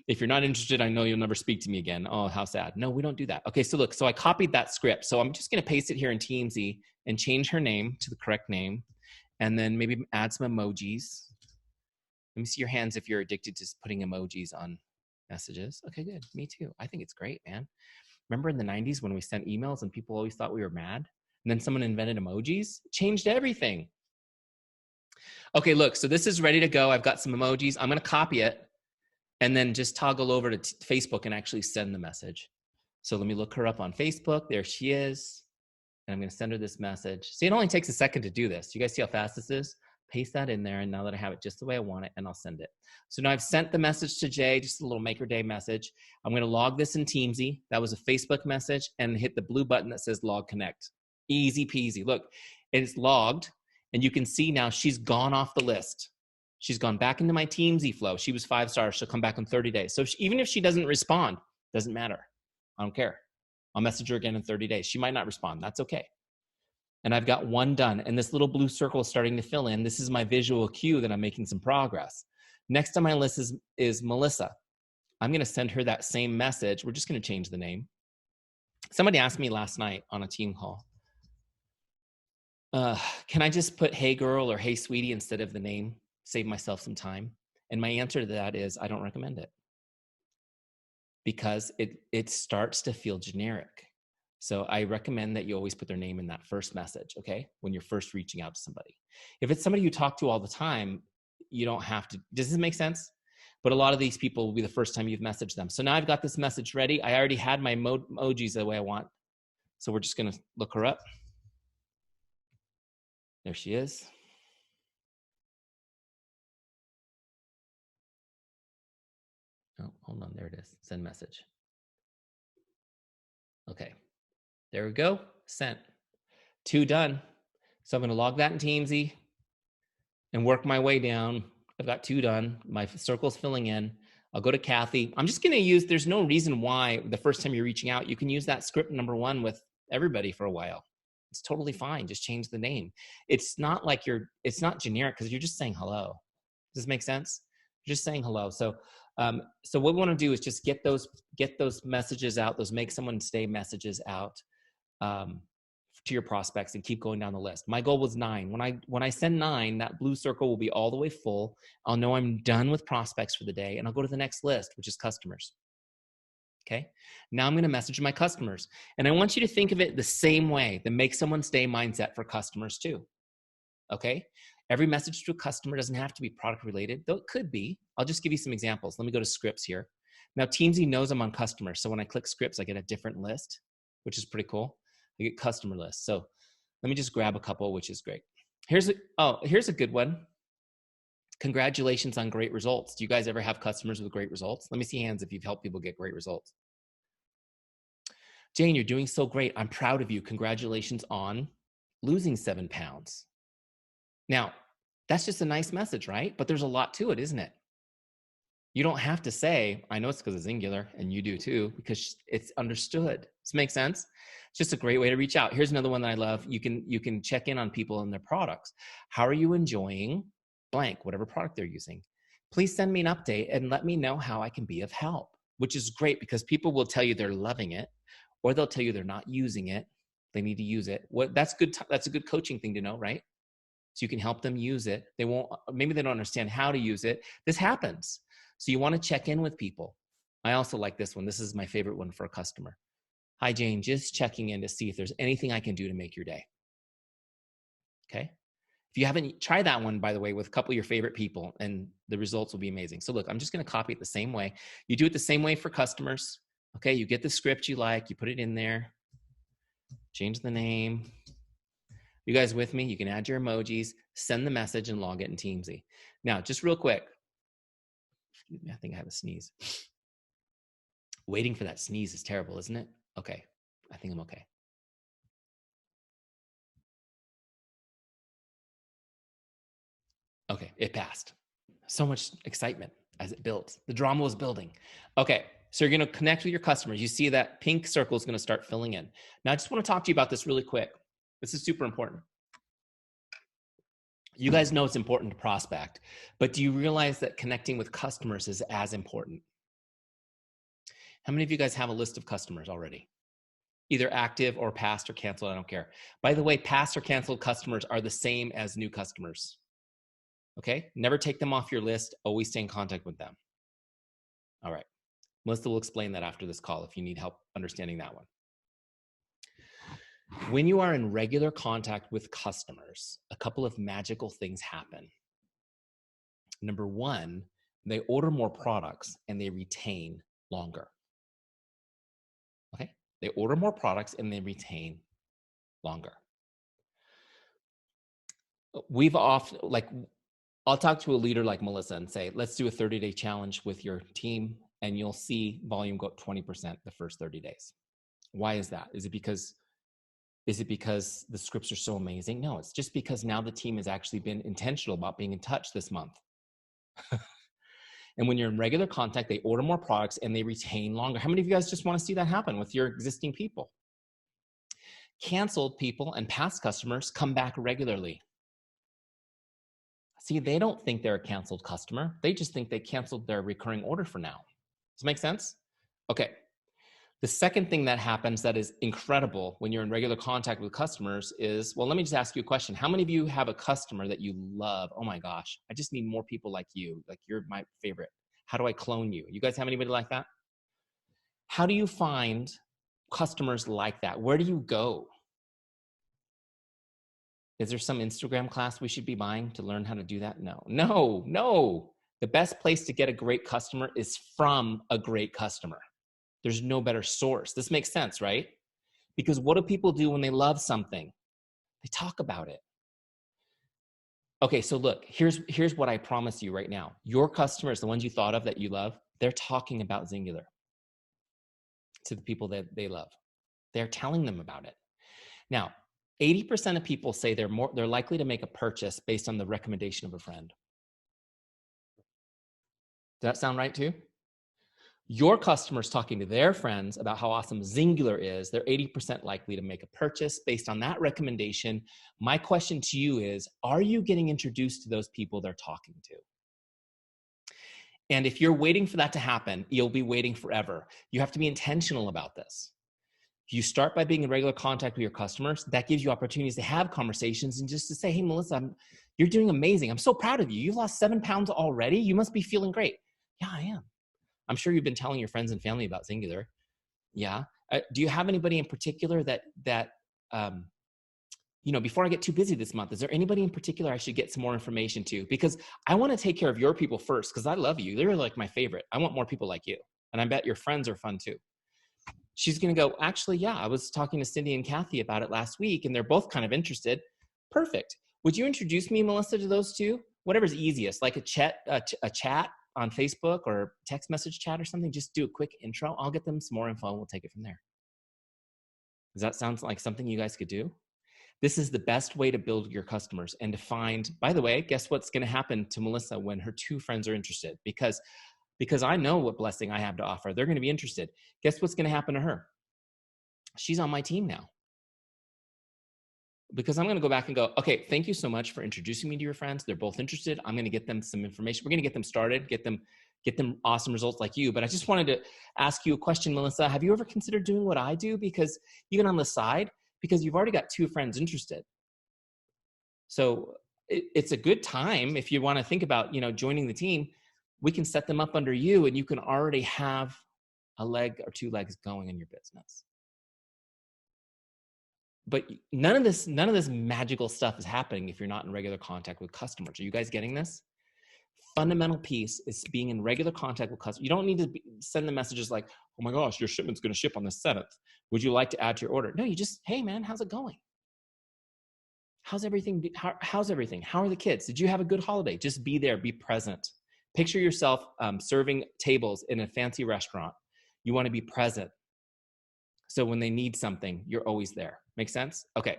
If you're not interested, I know you'll never speak to me again. Oh, how sad. No, we don't do that. Okay, so look, so I copied that script. So I'm just going to paste it here in Teamzy and change her name to the correct name. And then maybe add some emojis. Let me see your hands if you're addicted to putting emojis on messages. Okay, good. Me too. I think it's great, man. Remember in the 90s when we sent emails and people always thought we were mad? And then someone invented emojis? Changed everything. Okay, look, so this is ready to go. I've got some emojis. I'm going to copy it and then just toggle over to Facebook and actually send the message. So let me look her up on Facebook. There she is. And I'm going to send her this message. See, it only takes a second to do this. You guys see how fast this is? Paste that in there. And now that I have it just the way I want it, and I'll send it. So now I've sent the message to Jay, just a little Maker Day message. I'm going to log this in Teamzy. That was a Facebook message, and hit the blue button that says Log Connect. Easy peasy. Look, it's logged, and you can see now she's gone off the list. She's gone back into my Teamzy flow. She was 5 stars. She'll come back in 30 days. So even if she doesn't respond, doesn't matter. I don't care. I'll message her again in 30 days. She might not respond. That's okay. And I've got 1 done. And this little blue circle is starting to fill in. This is my visual cue that I'm making some progress. Next on my list is Melissa. I'm going to send her that same message. We're just going to change the name. Somebody asked me last night on a team call, can I just put hey girl or hey sweetie instead of the name? Save myself some time. And my answer to that is I don't recommend it, because it starts to feel generic. So I recommend that you always put their name in that first message, okay? When you're first reaching out to somebody. If it's somebody you talk to all the time, you don't have to. Does this make sense? But a lot of these people will be the first time you've messaged them. So now I've got this message ready. I already had my emojis the way I want. So we're just going to look her up. There she is. Oh, hold on. There it is. Send message. Okay. There we go. Sent. 2 done. So I'm going to log that in Teamzy and work my way down. I've got 2 done. My circle's filling in. I'll go to Kathy. I'm just going to use, there's no reason why the first time you're reaching out, you can use that script number 1 with everybody for a while. It's totally fine. Just change the name. It's not like it's not generic because you're just saying hello. Does this make sense? You're just saying hello. So what we want to do is just get those messages out, those make someone stay messages out to your prospects and keep going down the list. My goal was 9. When I send 9, that blue circle will be all the way full. I'll know I'm done with prospects for the day, and I'll go to the next list, which is customers. Okay. Now I'm going to message my customers, and I want you to think of it the same way, the make someone stay mindset for customers too. Okay. Every message to a customer doesn't have to be product related, though it could be. I'll just give you some examples. Let me go to scripts here. Now Teamzy knows I'm on customers. So when I click scripts, I get a different list, which is pretty cool. I get customer lists. So let me just grab a couple, which is great. Here's a good one. Congratulations on great results. Do you guys ever have customers with great results? Let me see hands if you've helped people get great results. Jane, you're doing so great. I'm proud of you. Congratulations on losing 7 pounds. Now, that's just a nice message, right? But there's a lot to it, isn't it? You don't have to say, I know it's because of Xyngular, and you do too, because it's understood. Does this make sense? It's just a great way to reach out. Here's another one that I love. You can check in on people and their products. How are you enjoying blank, whatever product they're using? Please send me an update and let me know how I can be of help, which is great because people will tell you they're loving it, or they'll tell you they're not using it. They need to use it. That's good. That's a good coaching thing to know, right? So you can help them use it. Maybe they don't understand how to use it. This happens. So you want to check in with people. I also like this one. This is my favorite one for a customer. Hi, Jane, just checking in to see if there's anything I can do to make your day. Okay. If you haven't, try that one, by the way, with a couple of your favorite people, and the results will be amazing. So look, I'm just going to copy it the same way. You do it the same way for customers. Okay. You get the script you like, you put it in there, change the name. You guys with me? You can add your emojis, send the message, and log it in Teamzy. Now, just real quick. Excuse me, I think I have a sneeze. Waiting for that sneeze is terrible, isn't it? Okay, I think I'm okay. Okay, it passed. So much excitement as it builds. The drama was building. Okay, so you're gonna connect with your customers. You see that pink circle is gonna start filling in. Now, I just wanna talk to you about this really quick. This is super important. You guys know it's important to prospect, but do you realize that connecting with customers is as important? How many of you guys have a list of customers already? Either active or past or canceled, I don't care. By the way, past or canceled customers are the same as new customers. Okay? Never take them off your list. Always stay in contact with them. All right. Melissa will explain that after this call if you need help understanding that one. When you are in regular contact with customers, a couple of magical things happen. Number 1, they order more products and they retain longer. Okay? They order more products and they retain longer. We've often, I'll talk to a leader like Melissa and say, let's do a 30-day challenge with your team and you'll see volume go up 20% the first 30 days. Why is that? Is it because the scripts are so amazing? No, it's just because now the team has actually been intentional about being in touch this month. And when you're in regular contact, they order more products and they retain longer. How many of you guys just want to see that happen with your existing people? Canceled people and past customers come back regularly. See, they don't think they're a canceled customer. They just think they canceled their recurring order for now. Does it make sense? Okay. The second thing that happens that is incredible when you're in regular contact with customers is, well, let me just ask you a question. How many of you have a customer that you love? Oh my gosh, I just need more people like you. Like, you're my favorite. How do I clone you? You guys have anybody like that? How do you find customers like that? Where do you go? Is there some Instagram class we should be buying to learn how to do that? No. The best place to get a great customer is from a great customer. There's no better source. This makes sense, right? Because what do people do when they love something? They talk about it. Okay, so look, here's what I promise you right now. Your customers, the ones you thought of that you love, they're talking about Xyngular to the people that they love. They're telling them about it. Now, 80% of people say they're likely to make a purchase based on the recommendation of a friend. Does that sound right too? Your customers talking to their friends about how awesome Xyngular is, they're 80% likely to make a purchase based on that recommendation. My question to you is, are you getting introduced to those people they're talking to? And if you're waiting for that to happen, you'll be waiting forever. You have to be intentional about this. If you start by being in regular contact with your customers, that gives you opportunities to have conversations and just to say, hey, Melissa, you're doing amazing. I'm so proud of you. You've lost 7 pounds already. You must be feeling great. Yeah, I am. I'm sure you've been telling your friends and family about Xyngular. Yeah. Do you have anybody in particular that before I get too busy this month, is there anybody in particular I should get some more information to? Because I want to take care of your people first, because I love you. They're like my favorite. I want more people like you. And I bet your friends are fun too. She's going to go, actually, yeah, I was talking to Cindy and Kathy about it last week, and they're both kind of interested. Perfect. Would you introduce me, Melissa, to those two? Whatever's easiest, like a chat on Facebook or text message chat or something. Just do a quick intro. I'll get them some more info and we'll take it from there. Does that sound like something you guys could do? This is the best way to build your customers and to find, by the way, guess what's going to happen to Melissa when her 2 friends are interested? Because I know what blessing I have to offer. They're going to be interested. Guess what's going to happen to her? She's on my team now. Because I'm going to go back and go, okay, thank you so much for introducing me to your friends. They're both interested. I'm going to get them some information. We're going to get them started, get them awesome results like you. But I just wanted to ask you a question, Melissa. Have you ever considered doing what I do? Because even on the side, because you've already got 2 friends interested. So it's a good time if you want to think about, joining the team. We can set them up under you and you can already have a leg or 2 legs going in your business. But none of this magical stuff is happening if you're not in regular contact with customers. Are you guys getting this? Fundamental piece is being in regular contact with customers. You don't need to send them messages like, oh my gosh, your shipment's going to ship on the 7th. Would you like to add to your order? No, you just, hey man, how's it going? How's everything? How's everything? How are the kids? Did you have a good holiday? Just be there, be present. Picture yourself serving tables in a fancy restaurant. You want to be present. So when they need something, you're always there. Make sense? Okay.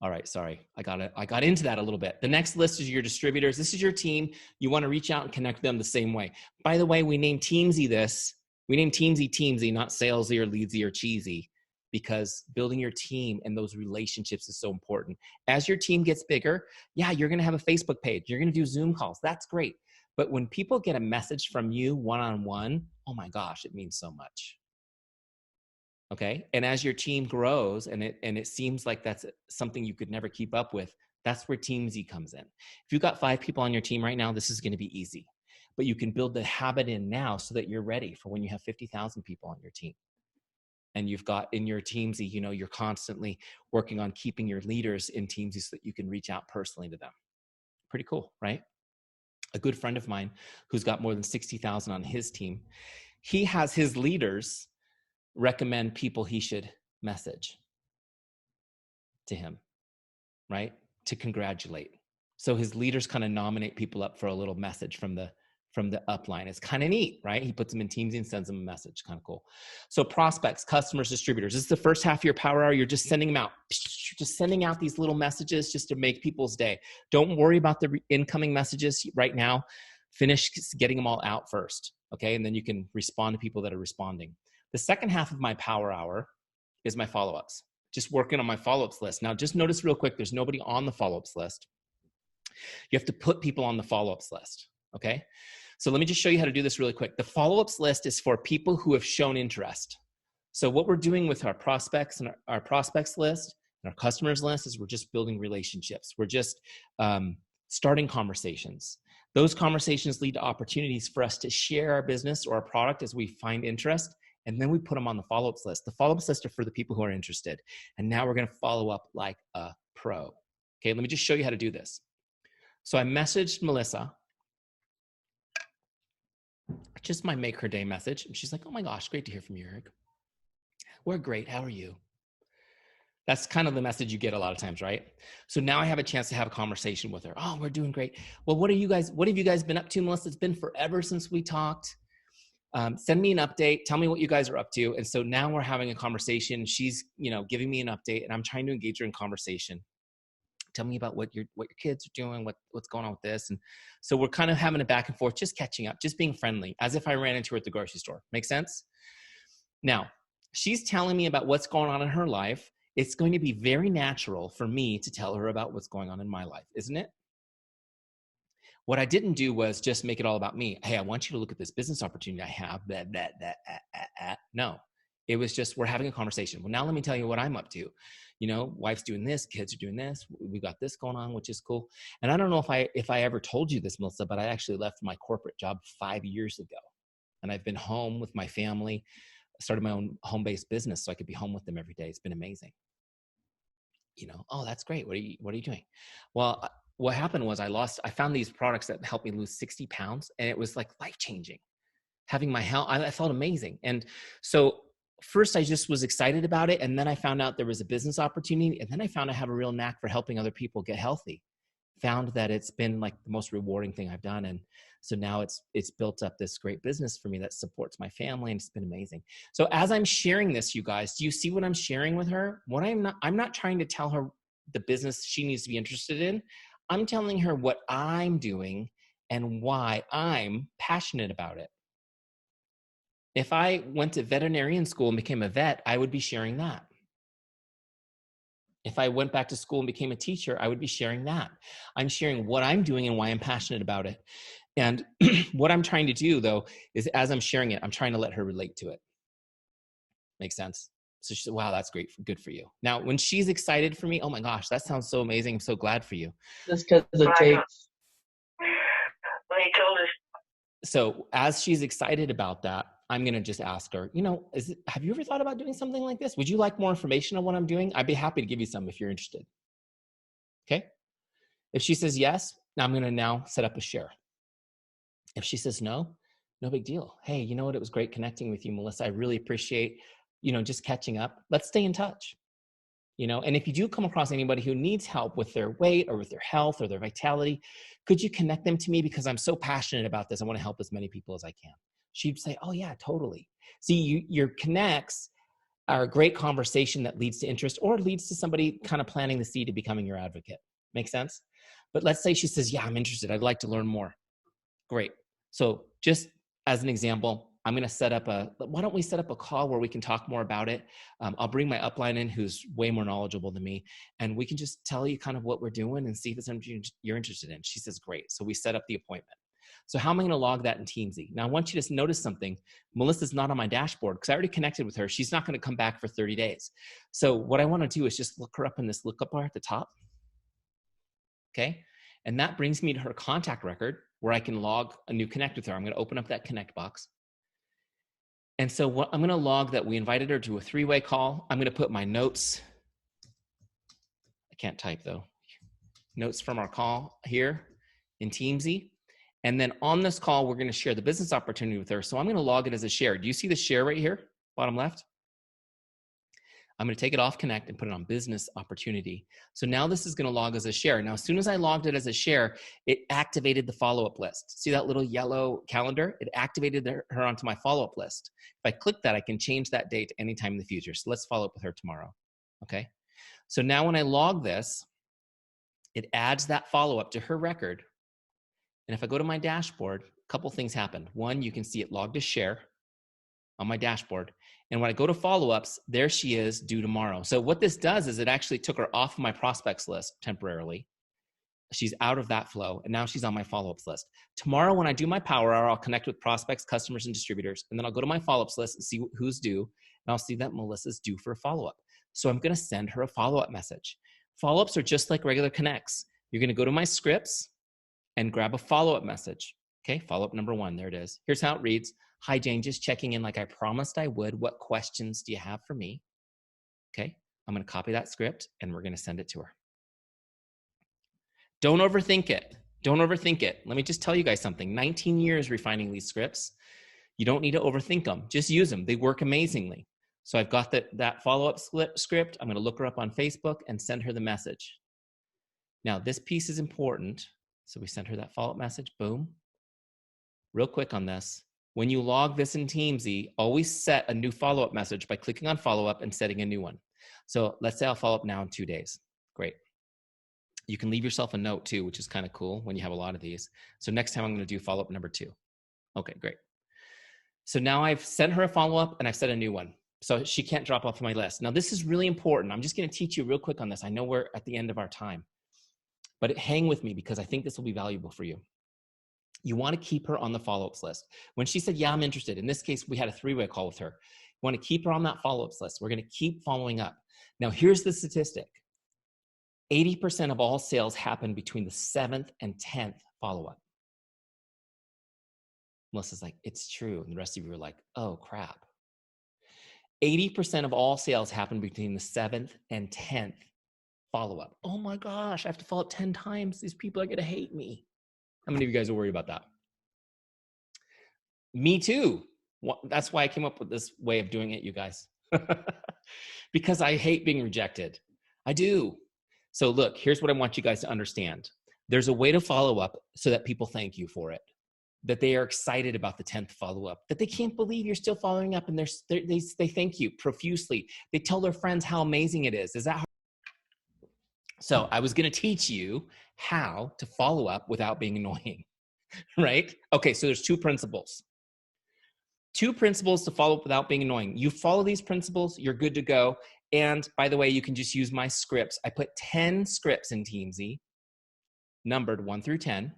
All right. Sorry. I got into that a little bit. The next list is your distributors. This is your team. You want to reach out and connect them the same way. By the way, we named Teamzy this. We named Teamzy, not salesy or leadsy or cheesy, because building your team and those relationships is so important. As your team gets bigger, yeah, you're going to have a Facebook page. You're going to do Zoom calls. That's great. But when people get a message from you one-on-one, oh my gosh, it means so much. Okay. And as your team grows and it seems like that's something you could never keep up with, that's where Teamzy comes in. If you've got 5 people on your team right now, this is going to be easy, but you can build the habit in now so that you're ready for when you have 50,000 people on your team. And you've got in your Teamzy, you're constantly working on keeping your leaders in Teamzy so that you can reach out personally to them. Pretty cool, right? A good friend of mine who's got more than 60,000 on his team, he has his leaders recommend people he should message to him, right? To congratulate. So his leaders kind of nominate people up for a little message from the upline. It's kind of neat, right? He puts them in Teamzy and sends them a message. Kind of cool. So prospects, customers, distributors. This is the first half of your power hour. You're just sending them out. Just sending out these little messages just to make people's day. Don't worry about the incoming messages right now. Finish getting them all out first, okay? And then you can respond to people that are responding. The second half of my power hour is my follow-ups. Just working on my follow-ups list. Now, just notice real quick, there's nobody on the follow-ups list. You have to put people on the follow-ups list, okay? So let me just show you how to do this really quick. The follow-ups list is for people who have shown interest. So what we're doing with our prospects and our prospects list and our customers list is we're just building relationships. We're just starting conversations. Those conversations lead to opportunities for us to share our business or our product as we find interest. And then we put them on the follow-ups list. The follow-ups list are for the people who are interested. And now we're going to follow up like a pro. Okay, let me just show you how to do this. So I messaged Melissa Just my make her day message. And she's like, oh my gosh, great to hear from you, Eric. We're great. How are you? That's kind of the message you get a lot of times, right? So now I have a chance to have a conversation with her. Oh, we're doing great. Well, what have you guys been up to, Melissa? It's been forever since we talked. Send me an update. Tell me what you guys are up to. And so now we're having a conversation. She's, giving me an update, and I'm trying to engage her in conversation. Tell me about what your kids are doing, what's going on with this. And so we're kind of having a back and forth, just catching up, just being friendly, as if I ran into her at the grocery store. Make sense? Now, she's telling me about what's going on in her life. It's going to be very natural for me to tell her about what's going on in my life, isn't it? What I didn't do was just make it all about me. Hey, I want you to look at this business opportunity I have. No, it was just, we're having a conversation. Well, now let me tell you what I'm up to. Wife's doing this, kids are doing this. We got this going on, which is cool. And I don't know if I ever told you this, Melissa, but I actually left my corporate job 5 years ago. And I've been home with my family. I started my own home-based business so I could be home with them every day. It's been amazing. Oh, that's great. What are you doing? Well, what happened was I found these products that helped me lose 60 pounds, and it was like life-changing. Having my health, I felt amazing. And so first I just was excited about it. And then I found out there was a business opportunity. And then I found I have a real knack for helping other people get healthy. Found that it's been like the most rewarding thing I've done. And so now it's built up this great business for me that supports my family, and it's been amazing. So as I'm sharing this, you guys, do you see what I'm sharing with her? I'm not trying to tell her the business she needs to be interested in. I'm telling her what I'm doing and why I'm passionate about it. If I went to veterinarian school and became a vet, I would be sharing that. If I went back to school and became a teacher, I would be sharing that. I'm sharing what I'm doing and why I'm passionate about it. And what I'm trying to do, though, is as I'm sharing it, I'm trying to let her relate to it. Make sense? So she said, wow, that's great. Good for you. Now, when she's excited for me, oh my gosh, that sounds so amazing. I'm so glad for you. Just because it takes. So as she's excited about that, I'm going to just ask her, have you ever thought about doing something like this? Would you like more information on what I'm doing? I'd be happy to give you some if you're interested. Okay. If she says yes, now I'm going to now set up a share. If she says no, no big deal. Hey, you know what? It was great connecting with you, Melissa. I really appreciate, just catching up. Let's stay in touch. And if you do come across anybody who needs help with their weight or with their health or their vitality, could you connect them to me? Because I'm so passionate about this. I want to help as many people as I can. She'd say, oh yeah, totally. See, your connects are a great conversation that leads to interest or leads to somebody kind of planting the seed of becoming your advocate. Make sense? But let's say she says, yeah, I'm interested. I'd like to learn more. Great. So just as an example, I'm going to why don't we set up a call where we can talk more about it? I'll bring my upline in who's way more knowledgeable than me, and we can just tell you kind of what we're doing and see if it's something you're interested in. She says, great. So we set up the appointment. So how am I going to log that in Teamzy? Now I want you to notice something. Melissa's not on my dashboard because I already connected with her. She's not going to come back for 30 days. So what I want to do is just look her up in this lookup bar at the top. Okay. And that brings me to her contact record where I can log a new connect with her. I'm going to open up that connect box. And so I'm going to log that we invited her to a 3-way call. I'm going to put my notes. I can't type though. Notes from our call here in Teamzy. And then on this call, we're going to share the business opportunity with her. So I'm going to log it as a share. Do you see the share right here? Bottom left? I'm going to take it off connect and put it on business opportunity. So now this is going to log as a share. Now, as soon as I logged it as a share, it activated the follow-up list. See that little yellow calendar? It activated her onto my follow-up list. If I click that, I can change that date anytime in the future. So let's follow up with her tomorrow. Okay. So now when I log this, it adds that follow-up to her record. And if I go to my dashboard, a couple things happen. One, you can see it logged as share on my dashboard. And when I go to follow-ups, there she is due tomorrow. So what this does is it actually took her off of my prospects list temporarily. She's out of that flow, and now she's on my follow-ups list. Tomorrow when I do my power hour, I'll connect with prospects, customers, and distributors, and then I'll go to my follow-ups list and see who's due, and I'll see that Melissa's due for a follow-up. So I'm going to send her a follow-up message. Follow-ups are just like regular connects. You're going to go to my scripts and grab a follow-up message. Okay, follow-up number 1, there it is. Here's how it reads. Hi, Jane, just checking in like I promised I would. What questions do you have for me? Okay, I'm going to copy that script and we're going to send it to her. Don't overthink it. Don't overthink it. Let me just tell you guys something. 19 years refining these scripts. You don't need to overthink them. Just use them. They work amazingly. So I've got that follow-up script. I'm going to look her up on Facebook and send her the message. Now, this piece is important. So we sent her that follow-up message. Boom. Real quick on this. When you log this in Teamzy, always set a new follow-up message by clicking on follow-up and setting a new one. So let's say I'll follow up now in 2 days. Great. You can leave yourself a note too, which is kind of cool when you have a lot of these. So next time I'm going to do follow-up number 2. Okay, great. So now I've sent her a follow-up and I've set a new one. So she can't drop off my list. Now this is really important. I'm just going to teach you real quick on this. I know we're at the end of our time, but hang with me because I think this will be valuable for you. You want to keep her on the follow-ups list. When she said, yeah, I'm interested, in this case, we had a 3-way call with her. You want to keep her on that follow-ups list. We're going to keep following up. Now, here's the statistic. 80% of all sales happen between the 7th and 10th follow-up. Melissa's like, it's true. And the rest of you are like, oh, crap. 80% of all sales happen between the 7th and 10th follow-up. Oh my gosh, I have to follow up 10 times. These people are going to hate me. How many of you guys are worried about that? Me too. That's why I came up with this way of doing it, you guys. Because I hate being rejected. I do. So look, here's what I want you guys to understand. There's a way to follow up so that people thank you for it, that they are excited about the 10th follow-up, that they can't believe you're still following up, and they thank you profusely. They tell their friends how amazing it is. Is that how? So I was going to teach you how to follow up without being annoying, right? Okay, so there's 2 principles. 2 principles to follow up without being annoying. You follow these principles, you're good to go. And by the way, you can just use my scripts. I put 10 scripts in Teamzy, numbered 1 through 10,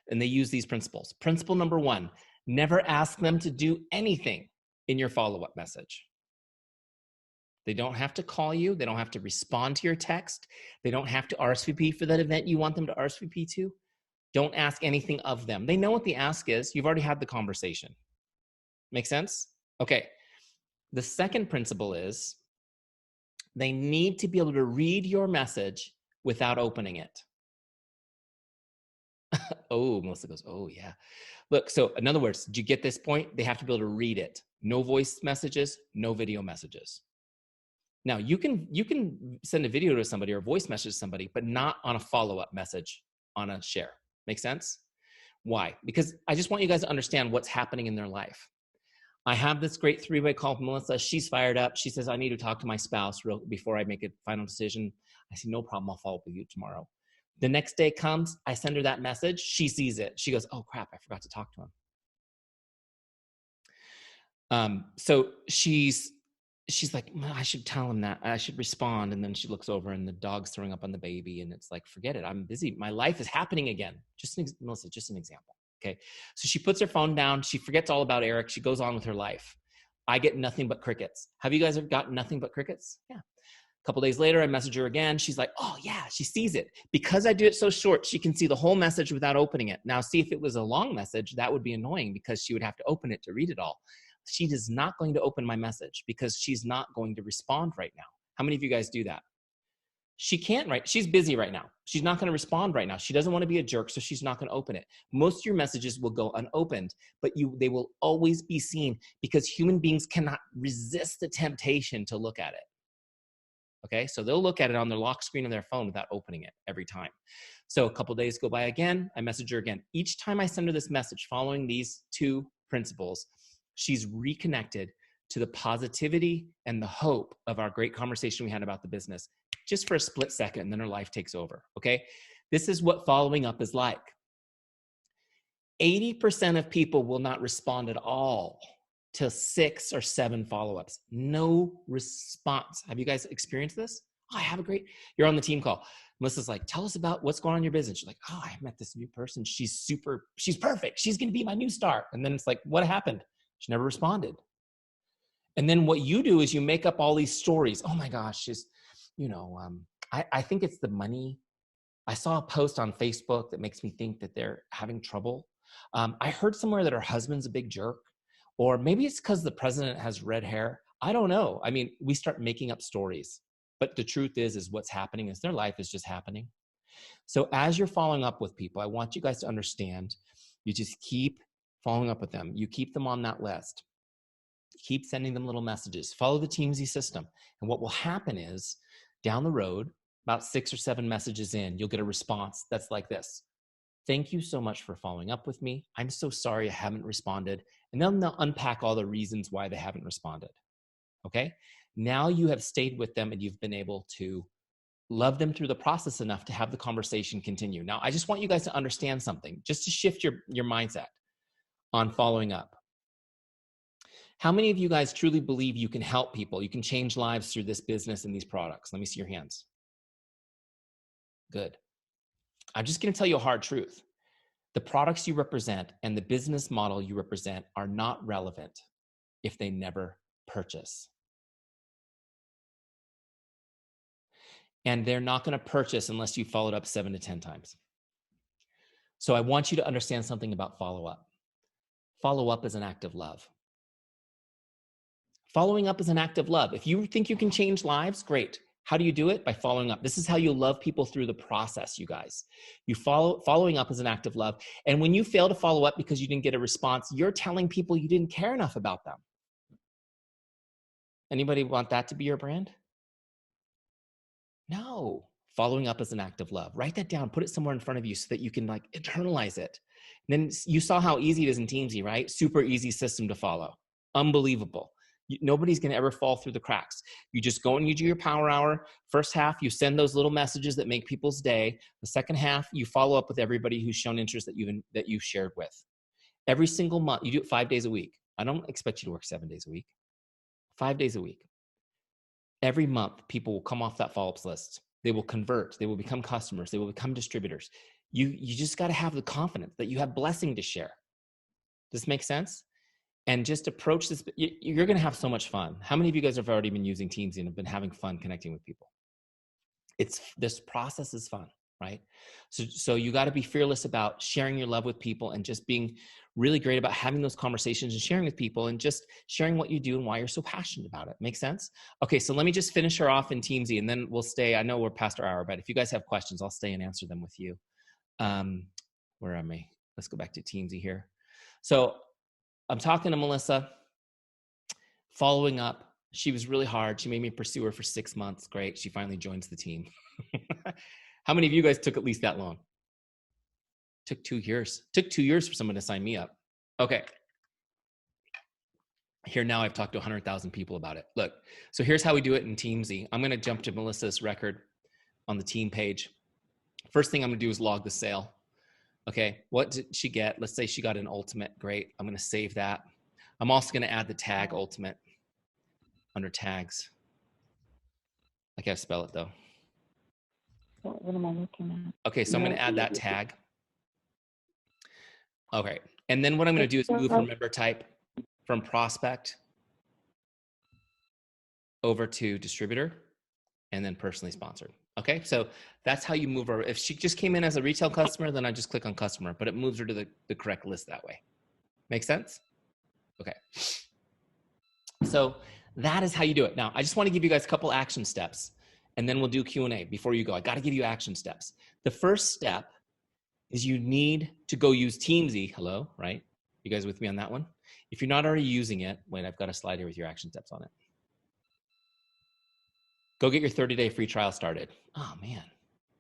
and they use these principles. Principle number 1, never ask them to do anything in your follow-up message. They don't have to call you. They don't have to respond to your text. They don't have to RSVP for that event you want them to RSVP to. Don't ask anything of them. They know what the ask is. You've already had the conversation. Make sense? Okay. The second principle is they need to be able to read your message without opening it. Oh, Melissa goes, oh yeah. Look, so in other words, did you get this point? They have to be able to read it. No voice messages, no video messages. Now you can send a video to somebody or a voice message to somebody, but not on a follow-up message on a share. Make sense? Why? Because I just want you guys to understand what's happening in their life. I have this great 3-way call with Melissa. She's fired up. She says, I need to talk to my spouse before I make a final decision. I say, no problem. I'll follow up with you tomorrow. The next day comes, I send her that message. She sees it. She goes, oh crap, I forgot to talk to him. So she's like, well, I should tell him that. I should respond. And then she looks over and the dog's throwing up on the baby. And it's like, forget it. I'm busy. My life is happening again. Melissa, just an example. Okay. So she puts her phone down. She forgets all about Eric. She goes on with her life. I get nothing but crickets. Have you guys ever gotten nothing but crickets? Yeah. A couple days later, I message her again. She's like, oh yeah, she sees it. Because I do it so short, she can see the whole message without opening it. Now, see, if it was a long message, that would be annoying because she would have to open it to read it all. She is not going to open my message because she's not going to respond right now. How many of you guys do that? She can't, right? She's busy right now. She's not going to respond right now. She doesn't want to be a jerk, so she's not going to open it. Most of your messages will go unopened, but they will always be seen because human beings cannot resist the temptation to look at it. Okay, so they'll look at it on their lock screen of their phone without opening it every time. So a couple days go by again, I message her again. Each time I send her this message following these 2 principles, she's reconnected to the positivity and the hope of our great conversation we had about the business just for a split second, and then her life takes over, okay? This is what following up is like. 80% of people will not respond at all to 6 or 7 follow-ups. No response. Have you guys experienced this? Oh, I have a great, you're on the team call. Melissa's like, tell us about what's going on in your business. She's like, oh, I met this new person. She's perfect. She's going to be my new star. And then it's like, what happened? She never responded. And then what you do is you make up all these stories. Oh my gosh, I think it's the money. I saw a post on Facebook that makes me think that they're having trouble. I heard somewhere that her husband's a big jerk, or maybe it's because the president has red hair. I don't know. I mean, we start making up stories, but the truth is what's happening is their life is just happening. So as you're following up with people, I want you guys to understand, you just keep following up with them. You keep them on that list. Keep sending them little messages. Follow the Teamzy system. And what will happen is down the road, about 6 or 7 messages in, you'll get a response that's like this. Thank you so much for following up with me. I'm so sorry I haven't responded. And then they'll unpack all the reasons why they haven't responded. Okay? Now you have stayed with them and you've been able to love them through the process enough to have the conversation continue. Now, I just want you guys to understand something, just to shift your mindset on following up. How many of you guys truly believe you can help people? You can change lives through this business and these products? Let me see your hands. Good. I'm just going to tell you a hard truth. The products you represent and the business model you represent are not relevant if they never purchase. And they're not going to purchase unless you followed up 7 to 10 times. So I want you to understand something about follow-up. Follow-up is an act of love. Following up is an act of love. If you think you can change lives, great. How do you do it? By following up. This is how you love people through the process, you guys. Following up is an act of love. And when you fail to follow up because you didn't get a response, you're telling people you didn't care enough about them. Anybody want that to be your brand? No. Following up is an act of love. Write that down. Put it somewhere in front of you so that you can like internalize it. And then you saw how easy it is in Teamzy, right? Super easy system to follow. Unbelievable. Nobody's going to ever fall through the cracks. You just go and you do your power hour. First half, you send those little messages that make people's day. The second half, you follow up with everybody who's shown interest that you've shared with. Every single month, you do it 5 days a week. I don't expect you to work 7 days a week. 5 days a week. Every month, people will come off that follow-ups list. They will convert. They will become customers. They will become distributors. You just got to have the confidence that you have blessing to share. Does this make sense? And just approach this. You're going to have so much fun. How many of you guys have already been using Teamzy and have been having fun connecting with people? This process is fun, right? So you got to be fearless about sharing your love with people and just being really great about having those conversations and sharing with people and just sharing what you do and why you're so passionate about it. Make sense? Okay, so let me just finish her off in Teamzy and then we'll stay. I know we're past our hour, but if you guys have questions, I'll stay and answer them with you. Where am I? Let's go back to Teamzy here. So I'm talking to Melissa, following up. She was really hard. She made me pursue her for 6 months. Great. She finally joins the team. How many of you guys took at least that long? Took 2 years. Took 2 years for someone to sign me up. Okay. Here now I've talked to 100,000 people about it. Look, so here's how we do it in Teamzy. I'm going to jump to Melissa's record on the team page. First thing I'm going to do is log the sale. Okay, what did she get? Let's say she got an ultimate. Great. I'm going to save that. I'm also going to add the tag ultimate under tags. I can't spell it though. What am I looking at? Okay, so I'm going to add that tag. Okay, and then what I'm going to do is move from member type from prospect over to distributor and then personally sponsored. Okay, so that's how you move her. If she just came in as a retail customer, then I just click on customer, but it moves her to the correct list that way. Make sense? Okay. So that is how you do it. Now, I just want to give you guys a couple action steps, and then we'll do Q&A before you go. I got to give you action steps. The first step is you need to go use Teamzy. Hello, right? You guys with me on that one? If you're not already using it, wait, I've got a slide here with your action steps on it. Go get your 30-day free trial started. Oh man,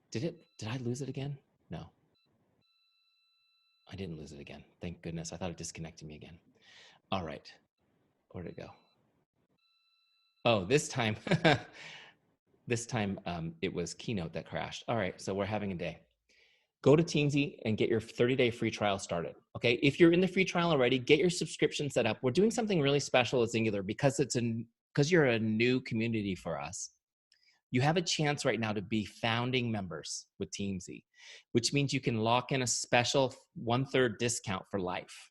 did I lose it again? No, I didn't lose it again. Thank goodness. I thought it disconnected me again. All right, where'd it go? Oh, this time, it was Keynote that crashed. All right, so we're having a day. Go to Teamzy and get your 30-day free trial started. Okay, if you're in the free trial already, get your subscription set up. We're doing something really special at Xyngular because you're a new community for us. You have a chance right now to be founding members with Teamzy, which means you can lock in a special 1/3 discount for life.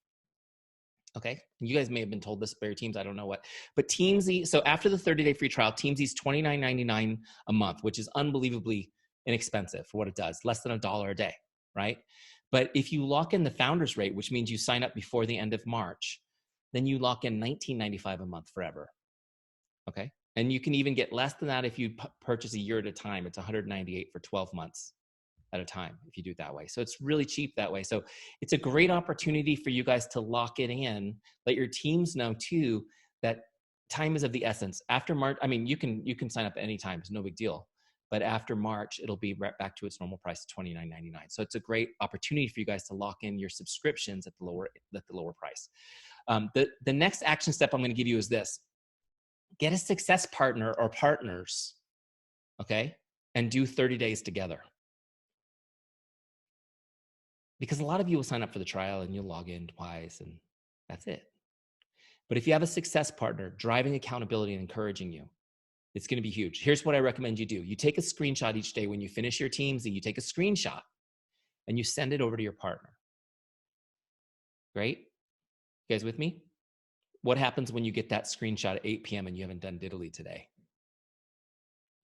Okay, you guys may have been told this by your teams, I don't know what, but Teamzy, so after the 30-day free trial, Teamzy's $29.99 a month, which is unbelievably inexpensive for what it does, less than $1 a day, right? But if you lock in the founders rate, which means you sign up before the end of March, then you lock in $19.95 a month forever, okay? And you can even get less than that if you purchase a year at a time. It's $198 for 12 months. at a time if you do it that way. So it's really cheap that way. So it's a great opportunity for you guys to lock it in. Let your teams know too that time is of the essence. After March, I mean, you can sign up at any time. It's no big deal. But after March, it'll be right back to its normal price of $29.99. So it's a great opportunity for you guys to lock in your subscriptions at the lower price. The next action step I'm going to give you is this: get a success partner or partners, okay, and do 30 days together. Because a lot of you will sign up for the trial and you'll log in twice and that's it. But if you have a success partner driving accountability and encouraging you, it's going to be huge. Here's what I recommend you do. You take a screenshot each day when you finish your Teamzy. You take a screenshot and you send it over to your partner. Great? You guys with me? What happens when you get that screenshot at 8 p.m. and you haven't done diddly today?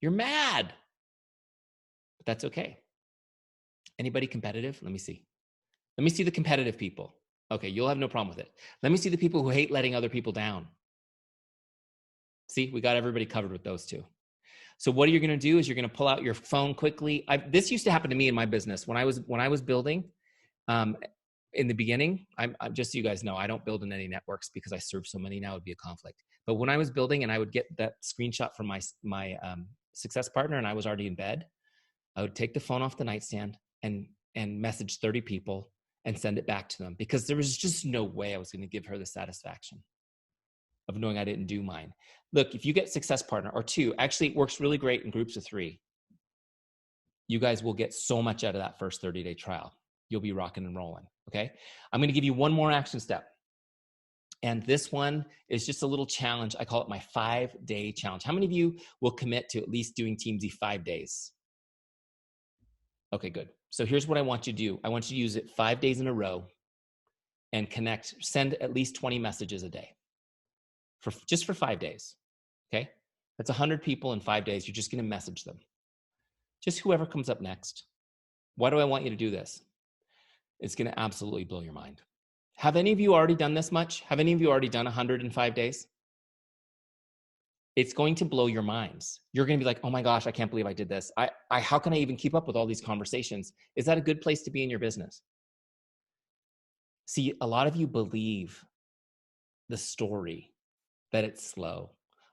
You're mad. But that's okay. Anybody competitive? Let me see. Let me see the competitive people. Okay, you'll have no problem with it. Let me see the people who hate letting other people down. See, we got everybody covered with those two. So what you're going to do is you're going to pull out your phone quickly. This used to happen to me in my business when I was building. In the beginning, I'm just so you guys know, I don't build in any networks because I serve so many now. It would be a conflict. But when I was building and I would get that screenshot from my success partner and I was already in bed, I would take the phone off the nightstand and message 30 people and send it back to them because there was just no way I was going to give her the satisfaction of knowing I didn't do mine. Look, if you get success partner or two, actually it works really great in groups of 3. You guys will get so much out of that first 30-day trial. You'll be rocking and rolling, okay? I'm going to give you one more action step. And this one is just a little challenge. I call it my 5-day challenge. How many of you will commit to at least doing Teamzy 5 days? Okay, good. So here's what I want you to do. I want you to use it 5 days in a row and send at least 20 messages a day just for 5 days, okay? That's 100 people in 5 days. You're just going to message them. Just whoever comes up next. Why do I want you to do this? It's going to absolutely blow your mind. Have any of you already done this much? Have any of you already done 105 days? It's going to blow your minds. You're going to be like, oh my gosh, I can't believe I did this. How can I even keep up with all these conversations? Is that a good place to be in your business? See, a lot of you believe the story that it's slow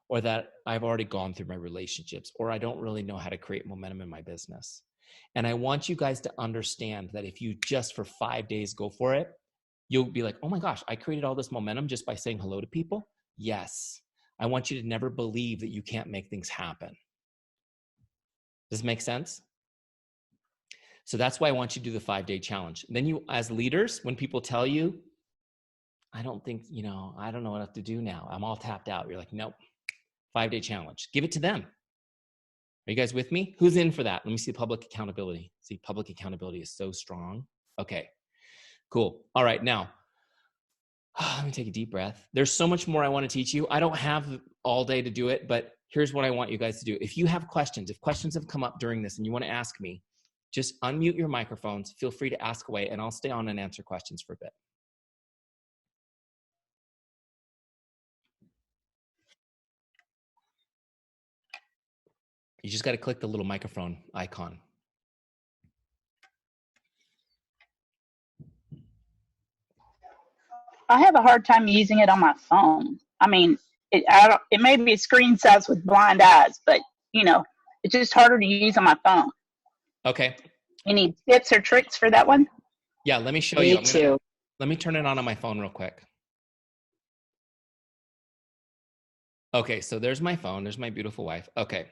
or that I've already gone through my relationships or I don't really know how to create momentum in my business. And I want you guys to understand that if you just for 5 days go for it, you'll be like, oh my gosh, I created all this momentum just by saying hello to people. Yes. I want you to never believe that you can't make things happen. Does this make sense? So that's why I want you to do the 5-day challenge. Then you, as leaders, when people tell you, I don't know what to do now. I'm all tapped out. You're like, nope, 5-day challenge. Give it to them. Are you guys with me? Who's in for that? Let me see public accountability. See, public accountability is so strong. Okay, cool. All right, now, let me take a deep breath. There's so much more I want to teach you. I don't have all day to do it, but here's what I want you guys to do. If you have questions, if questions have come up during this and you want to ask me, just unmute your microphones. Feel free to ask away, and I'll stay on and answer questions for a bit. You just got to click the little microphone icon. I have a hard time using it on my phone. I mean, it may be a screen size with blind eyes, but it's just harder to use on my phone. Okay. Any tips or tricks for that one? Yeah, let me show you. Me too. Let me turn it on my phone real quick. Okay, so there's my phone. There's my beautiful wife. Okay.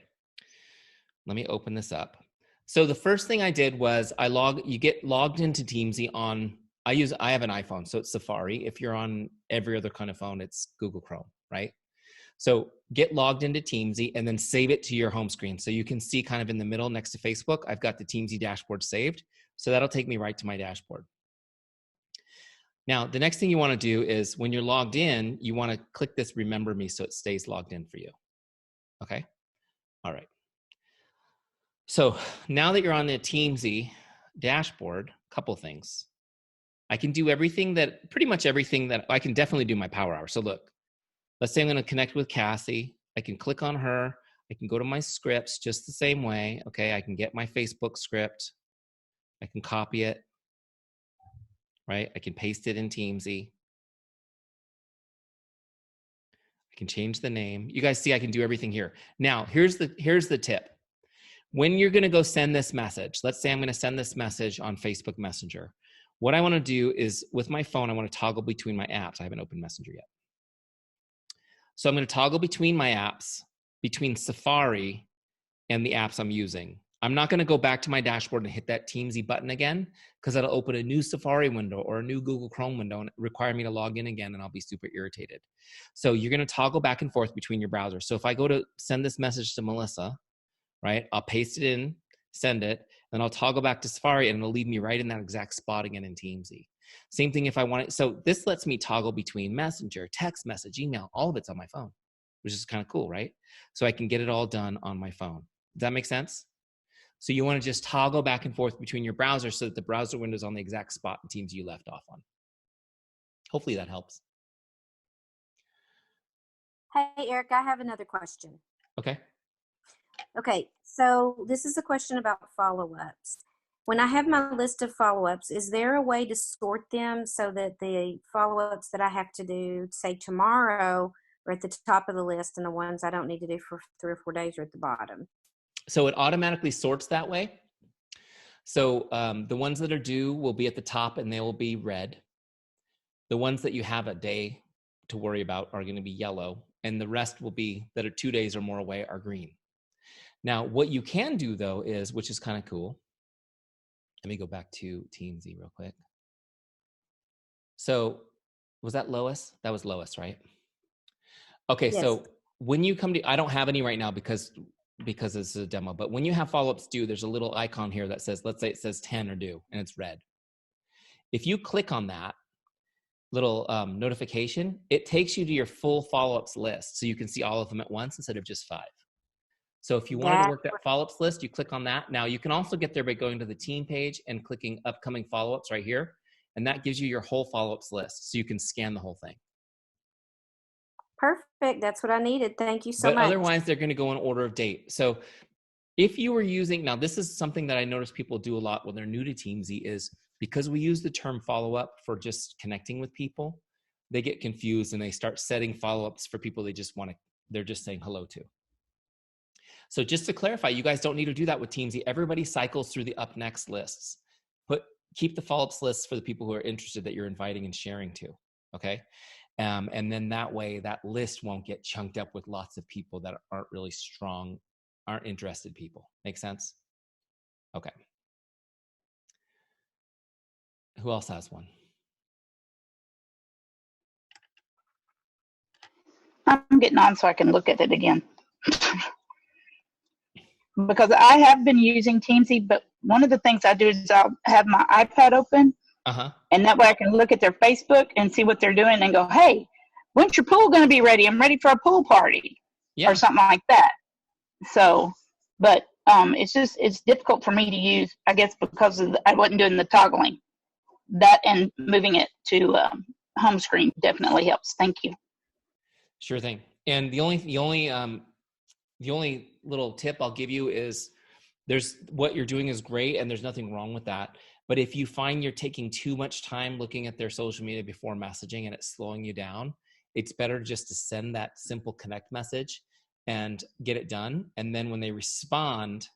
Let me open this up. So the first thing I did was you get logged into Teamzy on, I have an iPhone, so it's Safari. If you're on every other kind of phone, it's Google Chrome, right? So get logged into Teamzy and then save it to your home screen. So you can see kind of in the middle next to Facebook, I've got the Teamzy dashboard saved. So that'll take me right to my dashboard. Now, the next thing you want to do is when you're logged in, you want to click this remember me so it stays logged in for you. Okay? All right. So now that you're on the Teamzy dashboard, a couple things. I can do pretty much everything that I can definitely do my power hour. So look, let's say I'm going to connect with Cassie. I can click on her. I can go to my scripts just the same way. Okay, I can get my Facebook script. I can copy it, right? I can paste it in Teamzy. I can change the name. You guys see I can do everything here. Now, here's the tip. When you're going to go send this message, let's say I'm going to send this message on Facebook Messenger. What I want to do is with my phone, I want to toggle between my apps. I haven't opened Messenger yet. So I'm going to toggle between my apps, between Safari and the apps I'm using. I'm not going to go back to my dashboard and hit that Teamzy button again, because that'll open a new Safari window or a new Google Chrome window and require me to log in again, and I'll be super irritated. So you're going to toggle back and forth between your browsers. So if I go to send this message to Melissa, right, I'll paste it in, send it, then I'll toggle back to Safari, and it'll leave me right in that exact spot again in Teamzy. Same thing if I want it. So this lets me toggle between Messenger, text message, email, all of it's on my phone, which is kind of cool, right? So I can get it all done on my phone. Does that make sense? So you want to just toggle back and forth between your browsers so that the browser window is on the exact spot in Teamzy you left off on. Hopefully that helps. Hey, Eric, I have another question. Okay. Okay, so this is a question about follow-ups. When I have my list of follow-ups, is there a way to sort them so that the follow-ups that I have to do, say tomorrow, are at the top of the list, and the ones I don't need to do for 3 or 4 days are at the bottom? So it automatically sorts that way. So the ones that are due will be at the top and they will be red. The ones that you have a day to worry about are going to be yellow, and the rest will be that are 2 days or more away are green. Now, what you can do though is, which is kind of cool. Let me go back to Teamzy real quick. So was that Lois? That was Lois, right? Okay, yes. So when you come to, I don't have any right now because this is a demo, but when you have follow-ups due, there's a little icon here that says, let's say it says 10 are due and it's red. If you click on that little notification, it takes you to your full follow-ups list. So you can see all of them at once instead of just 5. So if you wanted to work that follow-ups list, you click on that. Now you can also get there by going to the team page and clicking upcoming follow-ups right here. And that gives you your whole follow-ups list. So you can scan the whole thing. Perfect. That's what I needed. Thank you so much. But otherwise, they're going to go in order of date. So if you were using, now this is something that I notice people do a lot when they're new to Teamzy, is because we use the term follow-up for just connecting with people, they get confused and they start setting follow-ups for people they're just saying hello to. So just to clarify, you guys don't need to do that with Teamzy. Everybody cycles through the up next lists. Keep the follow-ups lists for the people who are interested that you're inviting and sharing to, okay? And then that way, that list won't get chunked up with lots of people that aren't really strong, aren't interested people. Make sense? Okay. Who else has one? I'm getting on so I can look at it again. Because I have been using Teamzy, but one of the things I do is I'll have my iPad open, and that way I can look at their Facebook and see what they're doing and go, hey, when's your pool going to be ready? I'm ready for a pool party, or something like that. So, but it's difficult for me to use, I guess, because I wasn't doing the toggling. That and moving it to home screen definitely helps. Thank you. Sure thing. And the only little tip I'll give you is what you're doing is great and there's nothing wrong with that. But if you find you're taking too much time looking at their social media before messaging and it's slowing you down, it's better just to send that simple connect message and get it done. And then when they respond,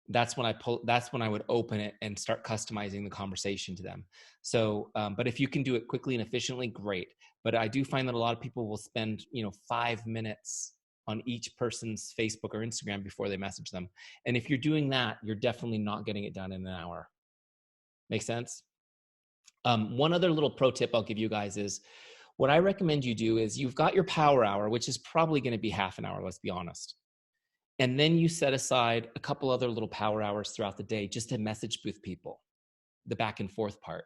that's when I would open it and start customizing the conversation to them. So, but if you can do it quickly and efficiently, great. But I do find that a lot of people will spend, 5 minutes on each person's Facebook or Instagram before they message them. And if you're doing that, you're definitely not getting it done in an hour. Make sense? One other little pro tip I'll give you guys is, what I recommend you do is you've got your power hour, which is probably going to be half an hour, let's be honest. And then you set aside a couple other little power hours throughout the day just to message with people, the back and forth part,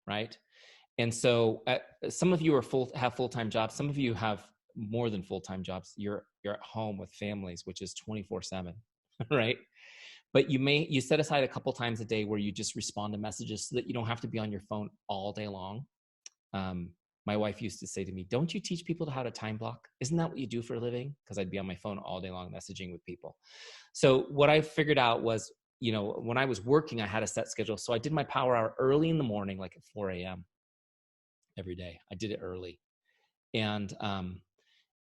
right? And so some of you have full-time jobs. Some of you have more than full-time jobs. You're at home with families, which is 24/7, right? But you set aside a couple times a day where you just respond to messages so that you don't have to be on your phone all day long. My wife used to say to me, don't you teach people how to time block? Isn't that what you do for a living? Because I'd be on my phone all day long messaging with people. So what I figured out was, when I was working, I had a set schedule. So I did my power hour early in the morning, like at 4 a.m. every day. I did it early. And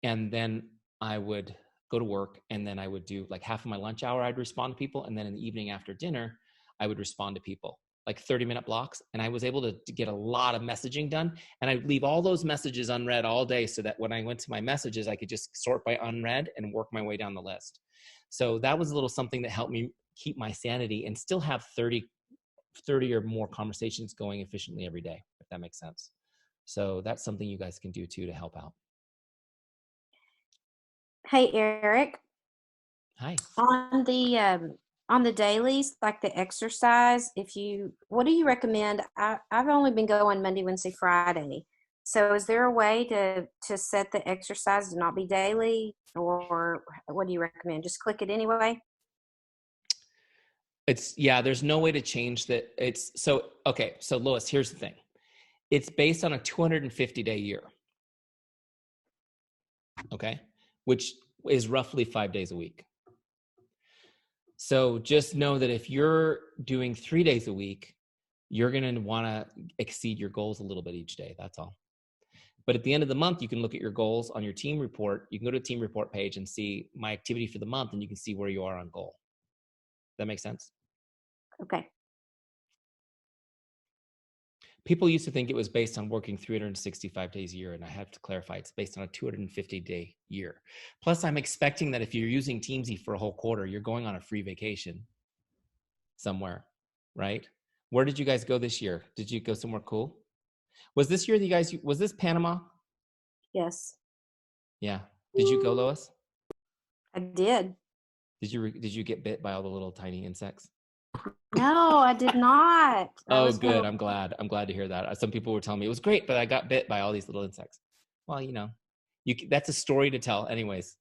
then I would go to work, and then I would do like half of my lunch hour, I'd respond to people. And then in the evening after dinner, I would respond to people, like 30-minute blocks. And I was able to get a lot of messaging done. And I'd leave all those messages unread all day, so that when I went to my messages, I could just sort by unread and work my way down the list. So that was a little something that helped me keep my sanity and still have 30 or more conversations going efficiently every day, if that makes sense. So that's something you guys can do too to help out. Hey, Eric. Hi. On the dailies, like the exercise, what do you recommend? I've only been going Monday, Wednesday, Friday. So is there a way to set the exercise to not be daily, or what do you recommend? Just click it anyway? There's no way to change that. So Lois, here's the thing. It's based on a 250-day year. Okay. Which is roughly 5 days a week. So just know that if you're doing 3 days a week, you're going to want to exceed your goals a little bit each day. That's all. But at the end of the month, you can look at your goals on your team report. You can go to the team report page and see my activity for the month, and you can see where you are on goal. That makes sense? Okay. People used to think it was based on working 365 days a year, and I have to clarify, it's based on a 250-day year. Plus, I'm expecting that if you're using Teamzy for a whole quarter, you're going on a free vacation somewhere, right? Where did you guys go this year? Did you go somewhere cool? Was this year was this Panama? Yes. Yeah. Did you go, Lois? I did. Did you get bit by all the little tiny insects? No, I did not. Oh, good. I'm glad to hear that. Some people were telling me it was great, but I got bit by all these little insects. Well, that's a story to tell anyways.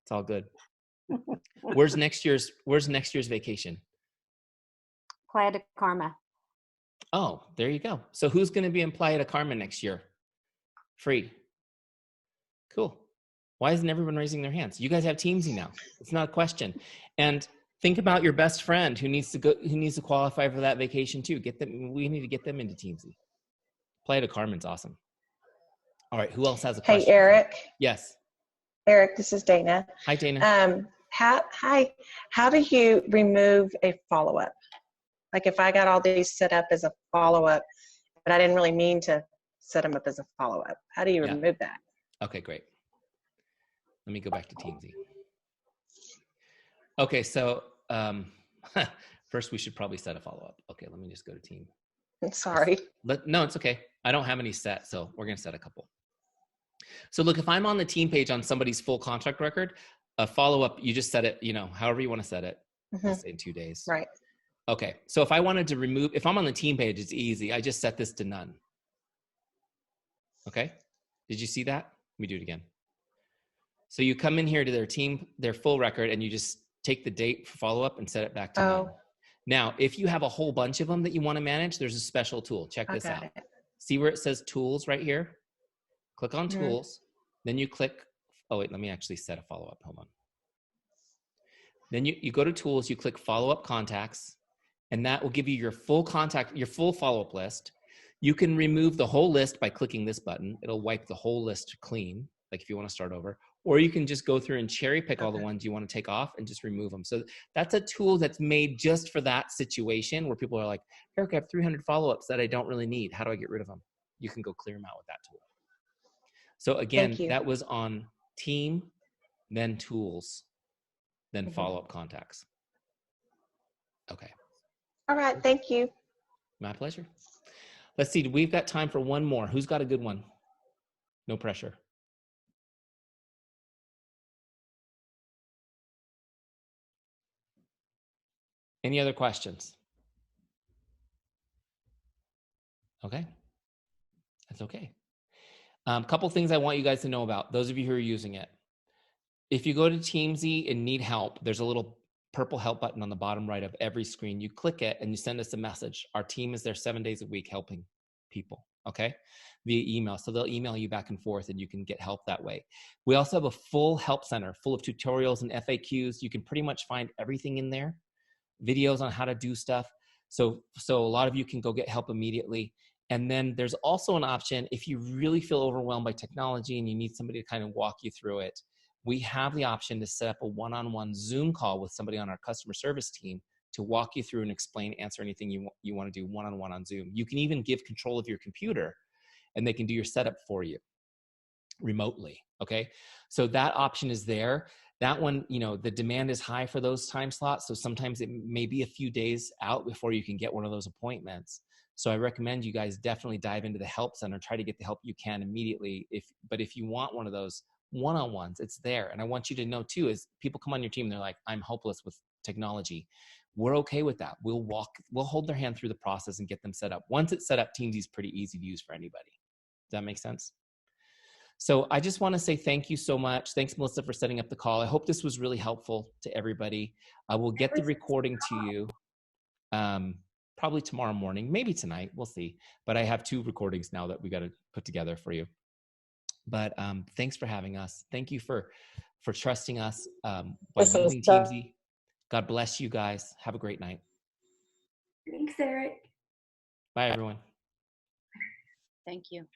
It's all good. Where's next year's vacation? Playa de Carmen. Oh, there you go. So who's going to be in Playa de Carmen next year? Free. Cool. Why isn't everyone raising their hands? You guys have Teamzy now. It's not a question. And think about your best friend who needs to qualify for that vacation too. We need to get them into Teamzy. Playa de Carmen's awesome. All right. Who else has a question? Hey, Eric. Yes. Eric, this is Dana. Hi, Dana. How do you remove a follow-up? Like if I got all these set up as a follow-up, but I didn't really mean to set them up as a follow-up. How do you remove that? Okay, great. Let me go back to Teamzy. Okay, so first we should probably set a follow-up. Okay, let me just go to team. I'm sorry. No, it's okay. I don't have any set, so we're going to set a couple. So look, if I'm on the team page on somebody's full contract record, a follow-up, you just set it, however you want to set it. Let's say in 2 days. Right. Okay, so if I wanted to if I'm on the team page, it's easy. I just set this to none. Okay, did you see that? Let me do it again. So you come in here to their full record, and you just take the date for follow-up and set it back to none. Now, if you have a whole bunch of them that you want to manage, there's a special tool. Check this out. See where it says tools right here? Click on tools. Then you click, let me actually set a follow-up. Hold on. Then you go to tools, you click follow-up contacts, and that will give you your full follow-up list. You can remove the whole list by clicking this button. It'll wipe the whole list clean, like if you want to start over. Or you can just go through and cherry pick all the ones you want to take off and just remove them. So that's a tool that's made just for that situation where people are like, Eric, I have 300 follow-ups that I don't really need. How do I get rid of them? You can go clear them out with that tool. So again, that was on team, then tools, then follow-up contacts. Okay. All right. Thank you. My pleasure. Let's see. We've got time for one more. Who's got a good one? No pressure. Any other questions? Okay. That's okay. Couple things I want you guys to know about, those of you who are using it. If you go to Teamzy and need help, there's a little purple help button on the bottom right of every screen. You click it and you send us a message. Our team is there 7 days a week helping people, okay? Via email. So they'll email you back and forth and you can get help that way. We also have a full help center full of tutorials and FAQs. You can pretty much find everything in there videos on how to do stuff. So a lot of you can go get help immediately. And then there's also an option if you really feel overwhelmed by technology and you need somebody to kind of walk you through it. We have the option to set up a one-on-one Zoom call with somebody on our customer service team to walk you through and explain, answer anything you want to do one-on-one on Zoom. You can even give control of your computer and they can do your setup for you remotely, okay? So that option is there. That one, you know, the demand is high for those time slots. So sometimes it may be a few days out before you can get one of those appointments. So I recommend you guys definitely dive into the help center, try to get the help you can immediately. But if you want one of those one-on-ones, it's there. And I want you to know too, is people come on your team, they're like, I'm hopeless with technology. We're okay with that. We'll hold their hand through the process and get them set up. Once it's set up, Teamzy is pretty easy to use for anybody. Does that make sense? So I just want to say thank you so much. Thanks, Melissa, for setting up the call. I hope this was really helpful to everybody. I will get the recording to you probably tomorrow morning, maybe tonight. We'll see. But I have 2 recordings now that we got to put together for you. But thanks for having us. Thank you for trusting us by using Teamzy. God bless you guys. Have a great night. Thanks, Eric. Bye, everyone. Thank you.